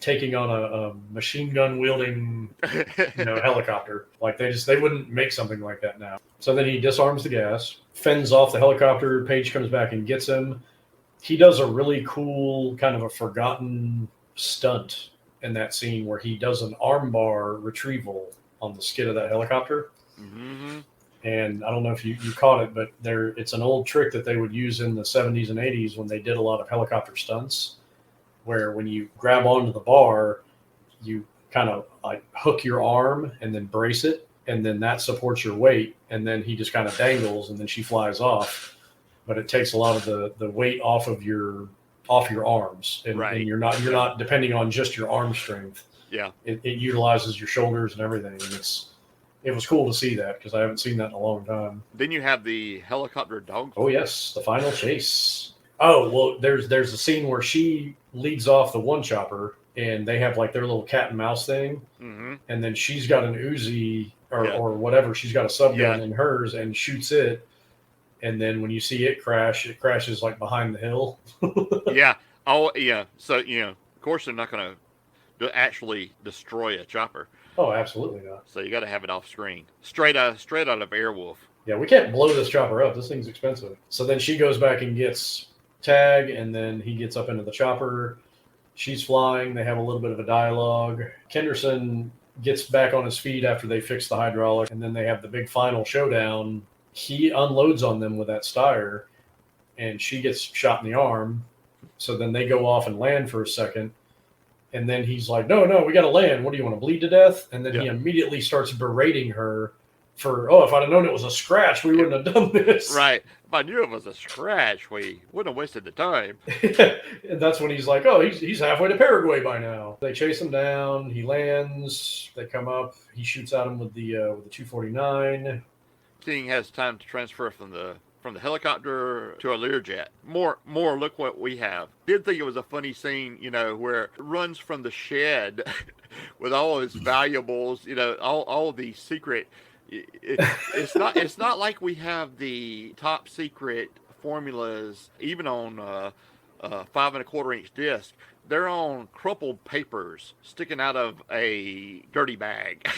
taking on a machine gun wielding, helicopter. Like they wouldn't make something like that now. So then he disarms the gas, fends off the helicopter. Paige comes back and gets him. He does a really cool kind of a forgotten stunt in that scene where he does an armbar retrieval on the skid of that helicopter. Mm-hmm. And I don't know if you caught it, but it's an old trick that they would use in the 70s and 80s when they did a lot of helicopter stunts, where when you grab onto the bar, you kind of like hook your arm and then brace it, and then that supports your weight, and then he just kind of dangles, and then she flies off. But it takes a lot of the weight off your arms, and you're not depending on just your arm strength. Yeah, it utilizes your shoulders and everything. And it was cool to see that, because I haven't seen that in a long time. Then you have the helicopter dog. Oh yes, the final chase. Oh well, there's a scene where she leads off the one chopper, and they have like their little cat and mouse thing, and then she's got an Uzi or whatever. She's got a sub gun in hers and shoots it. And then when you see it crashes like behind the hill. Yeah. Oh, yeah. So, of course, they're not going to actually destroy a chopper. Oh, absolutely not. So you got to have it off screen. Straight out of Airwolf. Yeah, we can't blow this chopper up. This thing's expensive. So then she goes back and gets Tag, and then he gets up into the chopper. She's flying. They have a little bit of a dialogue. Kenderson gets back on his feet after they fix the hydraulic, and then they have the big final showdown. He unloads on them with that Steyr, and she gets shot in the arm. So then they go off and land for a second. And then he's like, no, we got to land. What do you want to bleed to death? And then he immediately starts berating her for, if I'd have known it was a scratch, we wouldn't have done this. Right. If I knew it was a scratch, we wouldn't have wasted the time. And that's when he's like, he's halfway to Paraguay by now. They chase him down. He lands. They come up. He shoots at him with the 249. King has time to transfer from the helicopter to a Learjet. More, look what we have. Did think it was a funny scene, where it runs from the shed with all his valuables, all the secret. It's not like we have the top secret formulas, even on 5 1/4 inch disc. They're on crumpled papers sticking out of a dirty bag.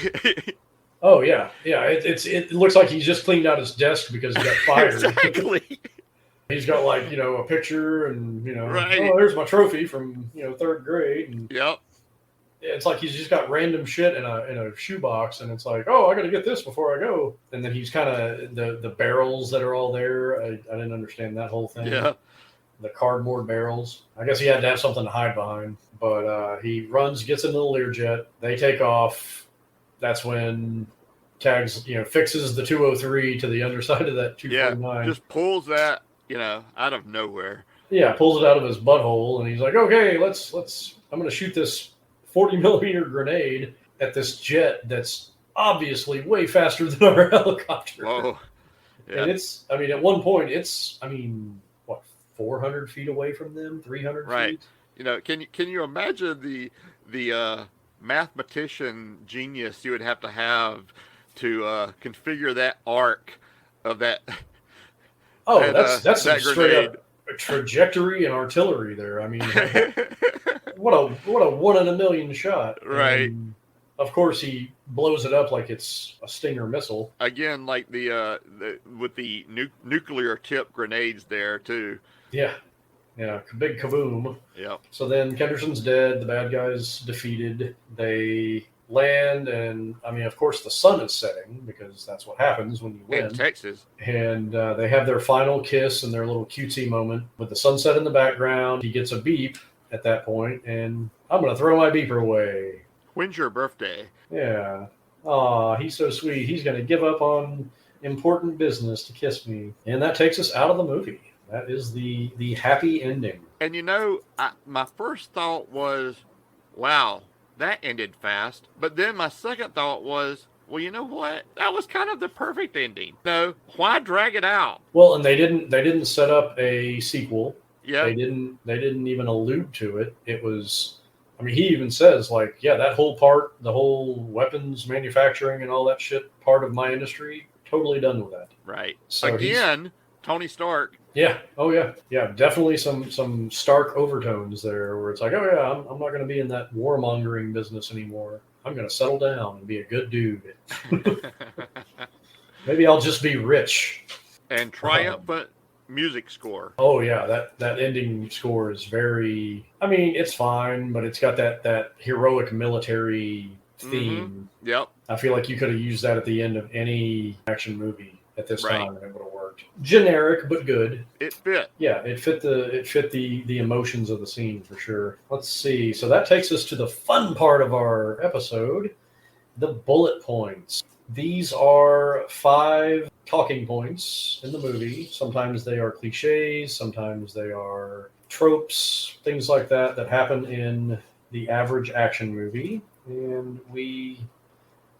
Oh yeah. It looks like he's just cleaned out his desk because he got fired. Exactly. He's got a picture and right. There's my trophy from 3rd grade. And yep. It's like he's just got random shit in a shoebox, and it's like, I got to get this before I go. And then he's kind of the barrels that are all there. I didn't understand that whole thing. Yeah. The cardboard barrels. I guess he had to have something to hide behind. But he runs, gets into the Learjet. They take off. That's when Tags, fixes the 203 to the underside of that 249. Yeah, just pulls that, out of nowhere. Yeah, pulls it out of his butthole, and he's like, okay, let's. I'm going to shoot this 40 millimeter grenade at this jet that's obviously way faster than our helicopter. Whoa. Yeah. And at one point, 400 feet away from them, 300 right. feet? Can you imagine the mathematician genius you would have to configure that arc of that? Oh, that's that some grenade. Straight up trajectory and artillery there. What a 1 in a million shot. Right. And of course, he blows it up like it's a Stinger missile. Again, like the with the nuclear tip grenades there too. Yeah, big kaboom. Yeah. So then Kenderson's dead. The bad guy's defeated. They land, and of course, the sun is setting because that's what happens when you win. In Texas. And they have their final kiss and their little cutesy moment with the sunset in the background. He gets a beep at that point, and I'm going to throw my beeper away. When's your birthday? Yeah. Aw, he's so sweet. He's going to give up on important business to kiss me. And that takes us out of the movie. That is the happy ending. And my first thought was, wow, that ended fast. But then my second thought was, well, you know what? That was kind of the perfect ending. No, why drag it out? Well, and they didn't set up a sequel. Yeah. They didn't even allude to it. It was, he even says that whole part, the whole weapons manufacturing and all that shit part of my industry, totally done with that. Right. So again, Tony Stark. Yeah. Oh yeah. Yeah. Definitely some Stark overtones there, where it's like, oh yeah, I'm not going to be in that warmongering business anymore. I'm going to settle down and be a good dude. Maybe I'll just be rich. And triumphant music score. Oh yeah, that ending score is very. It's fine, but it's got that heroic military theme. Mm-hmm. Yep. I feel like you could have used that at the end of any action movie at this time, and it would have worked. worked. Generic but good. It fit. Yeah, it fit the emotions of the scene for sure. Let's see. So that takes us to the fun part of our episode, the bullet points. These are 5 talking points in the movie. Sometimes they are cliches, sometimes they are tropes, things like that happen in the average action movie, and we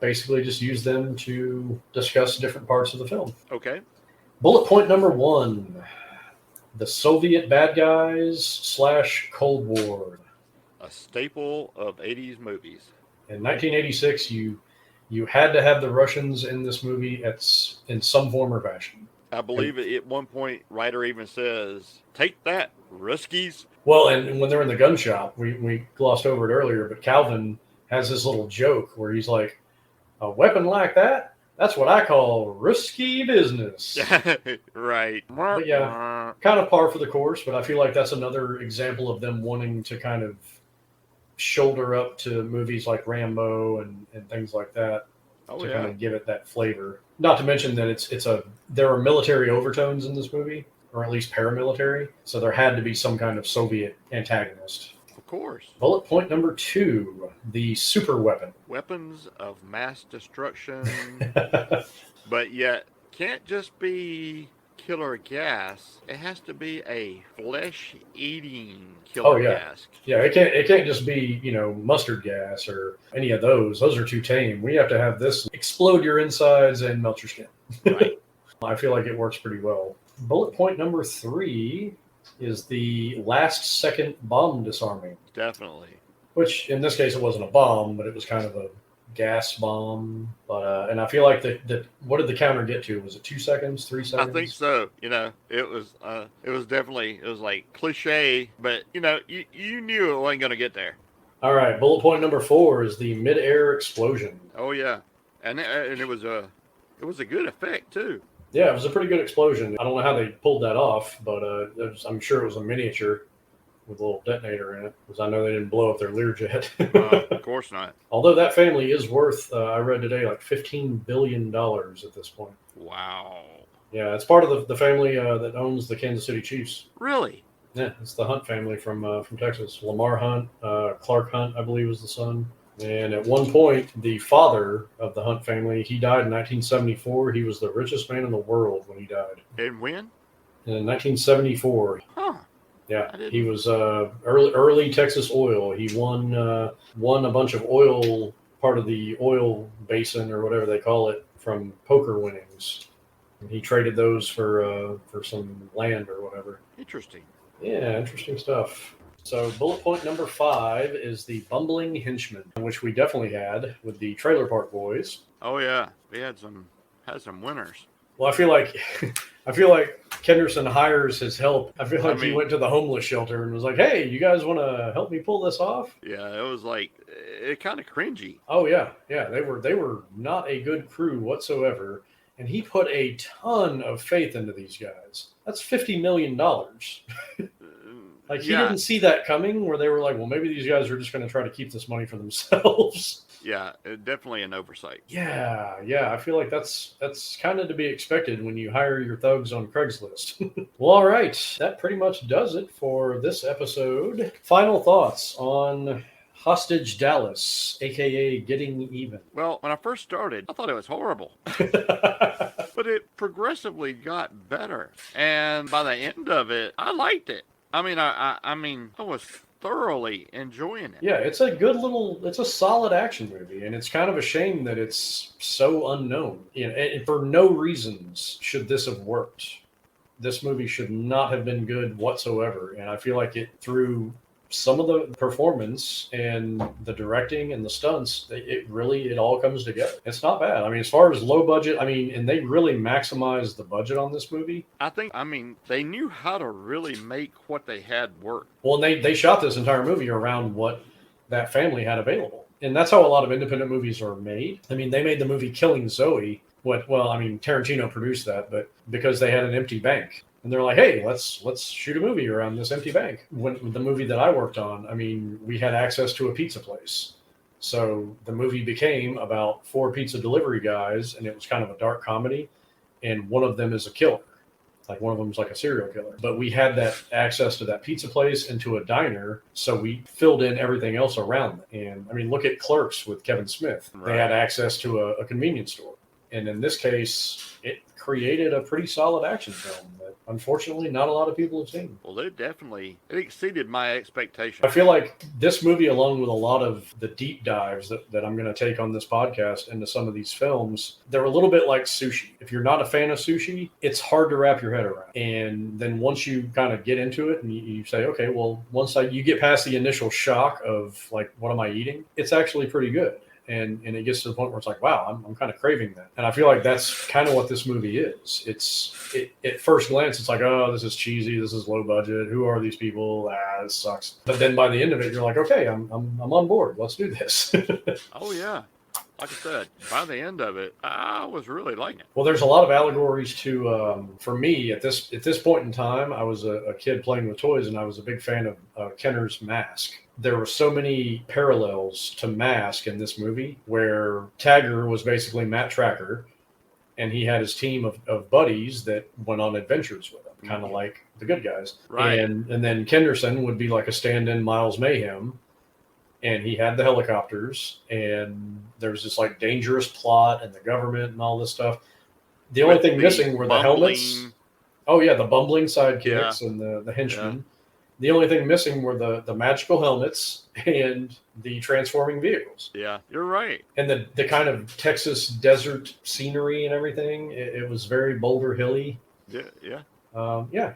basically just use them to discuss different parts of the film. Okay. Bullet point number 1, the Soviet bad guys / Cold War. A staple of 80s movies. In 1986, you had to have the Russians in this movie in some form or fashion. I believe at one point, writer even says, "Take that, Ruskies." Well, and when they're in the gun shop, we glossed over it earlier, but Calvin has this little joke where he's like, a weapon like that? That's what I call risky business. Right. But yeah, kind of par for the course, but I feel like that's another example of them wanting to kind of shoulder up to movies like Rambo and things like that to kind of give it that flavor. Not to mention that there are military overtones in this movie, or at least paramilitary, so there had to be some kind of Soviet antagonist. Of course. Bullet point number 2, the super weapon. Weapons of mass destruction, but yet can't just be killer gas. It has to be a flesh-eating killer gas. Yeah, it can't just be, mustard gas or any of those. Those are too tame. We have to have this explode your insides and melt your skin. Right. I feel like it works pretty well. Bullet point number 3 is the last second bomb disarming. Definitely. Which in this case it wasn't a bomb, but it was kind of a gas bomb. But and I feel like what did the counter get to? Was it 2 seconds, 3 seconds? I think so. It was definitely, it was like cliche, but you knew it wasn't going to get there. All right, bullet point number 4 is the mid-air explosion. Oh yeah, and it was a good effect too. Yeah, it was a pretty good explosion. I don't know how they pulled that off, but I'm sure it was a miniature with a little detonator in it, because I know they didn't blow up their Learjet. Of course not. Although that family is worth, I read today, like $15 billion at this point. Wow. Yeah, it's part of the family that owns the Kansas City Chiefs. Really? Yeah, it's the Hunt family from Texas. Lamar Hunt, Clark Hunt, I believe, was the son. And at one point, the father of the Hunt family, he died in 1974. He was the richest man in the world when he died. And when? In 1974. Huh. Yeah, he was early Texas oil. He won a bunch of oil, part of the oil basin or whatever they call it, from poker winnings. And he traded those for some land or whatever. Interesting. Yeah, interesting stuff. So bullet point number 5 is the bumbling henchman, which we definitely had with the Trailer Park Boys. Oh yeah, we had some winners. Well, I feel like Kenderson hires his help. I feel like he went to the homeless shelter and was like, "Hey, you guys want to help me pull this off?" Yeah, it was like it kind of cringy. Oh yeah, they were not a good crew whatsoever, and he put a ton of faith into these guys. That's $50 million. Like, he didn't see that coming, where they were like, well, maybe these guys are just going to try to keep this money for themselves. Yeah, definitely an oversight. Yeah. I feel like that's kind of to be expected when you hire your thugs on Craigslist. Well, all right. That pretty much does it for this episode. Final thoughts on Hostage Dallas, a.k.a. Getting Even. Well, when I first started, I thought it was horrible. But it progressively got better. And by the end of it, I liked it. I mean, I was thoroughly enjoying it. Yeah, it's a solid action movie, and it's kind of a shame that it's so unknown. And for no reasons should this have worked. This movie should not have been good whatsoever, and I feel like it threw some of the performance and the directing and the stunts, it all comes together. It's not bad. I mean, as far as low budget, and they really maximized the budget on this movie. They knew how to really make what they had work. Well, and they shot this entire movie around what that family had available. And that's how a lot of independent movies are made. I mean, they made the movie Killing Zoe. Tarantino produced that, but because they had an empty bank. And they're like, hey, let's shoot a movie around this empty bank. When the movie that I worked on, we had access to a pizza place. So the movie became about 4 pizza delivery guys, and it was kind of a dark comedy. And one of them is a killer. Like one of them's like a serial killer. But we had that access to that pizza place and to a diner, so we filled in everything else around it. And I mean, look at Clerks with Kevin Smith. Right. They had access to a convenience store. And in this case, it created a pretty solid action film that unfortunately not a lot of people have seen. Well, it exceeded my expectations. I feel like this movie, along with a lot of the deep dives that I'm going to take on this podcast into some of these films, they're a little bit like sushi. If you're not a fan of sushi, it's hard to wrap your head around. And then once you kind of get into it and you say, okay, well, you get past the initial shock of like, what am I eating? It's actually pretty good. And it gets to the point where it's like, wow, I'm kind of craving that. And I feel like that's kind of what this movie is. At first glance, it's like, oh, this is cheesy. This is low budget. Who are these people? This sucks. But then by the end of it, you're like, okay, I'm on board. Let's do this. Oh, yeah. Like I said, by the end of it, I was really liking it. Well, there's a lot of allegories to, for me, at this point in time, I was a kid playing with toys, and I was a big fan of Kenner's Mask. There were so many parallels to Mask in this movie, where Tagger was basically Matt Tracker, and he had his team of buddies that went on adventures with him, kind of like the good guys. Right. And then Kenderson would be like a stand-in Miles Mayhem, and he had the helicopters, and there was this like dangerous plot and the government and all this stuff. The only thing missing were the helmets. Oh yeah, the bumbling sidekicks and the henchmen. Yeah. The only thing missing were the magical helmets and the transforming vehicles. Yeah, you're right. And the kind of Texas desert scenery and everything. It was very Boulder Hilly. Yeah.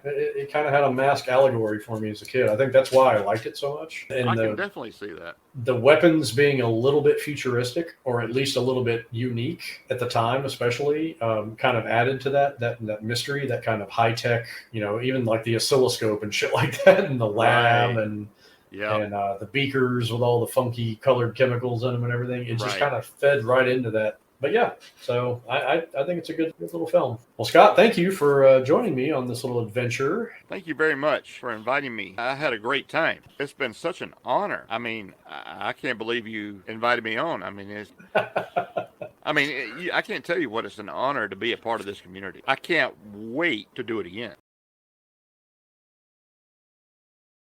It kind of had a Mask allegory for me as a kid. I think that's why I liked it so much. And I can definitely see that. The weapons being a little bit futuristic, or at least a little bit unique at the time, especially, kind of added to that mystery, that kind of high tech, even like the oscilloscope and shit like that, and the lab and the beakers with all the funky colored chemicals in them and everything. It just kind of fed right into that. But yeah, so I think it's a good little film. Well, Scott, thank you for joining me on this little adventure. Thank you very much for inviting me. I had a great time. It's been such an honor. I mean, I can't believe you invited me on. I mean, I can't tell you what it's an honor to be a part of this community. I can't wait to do it again.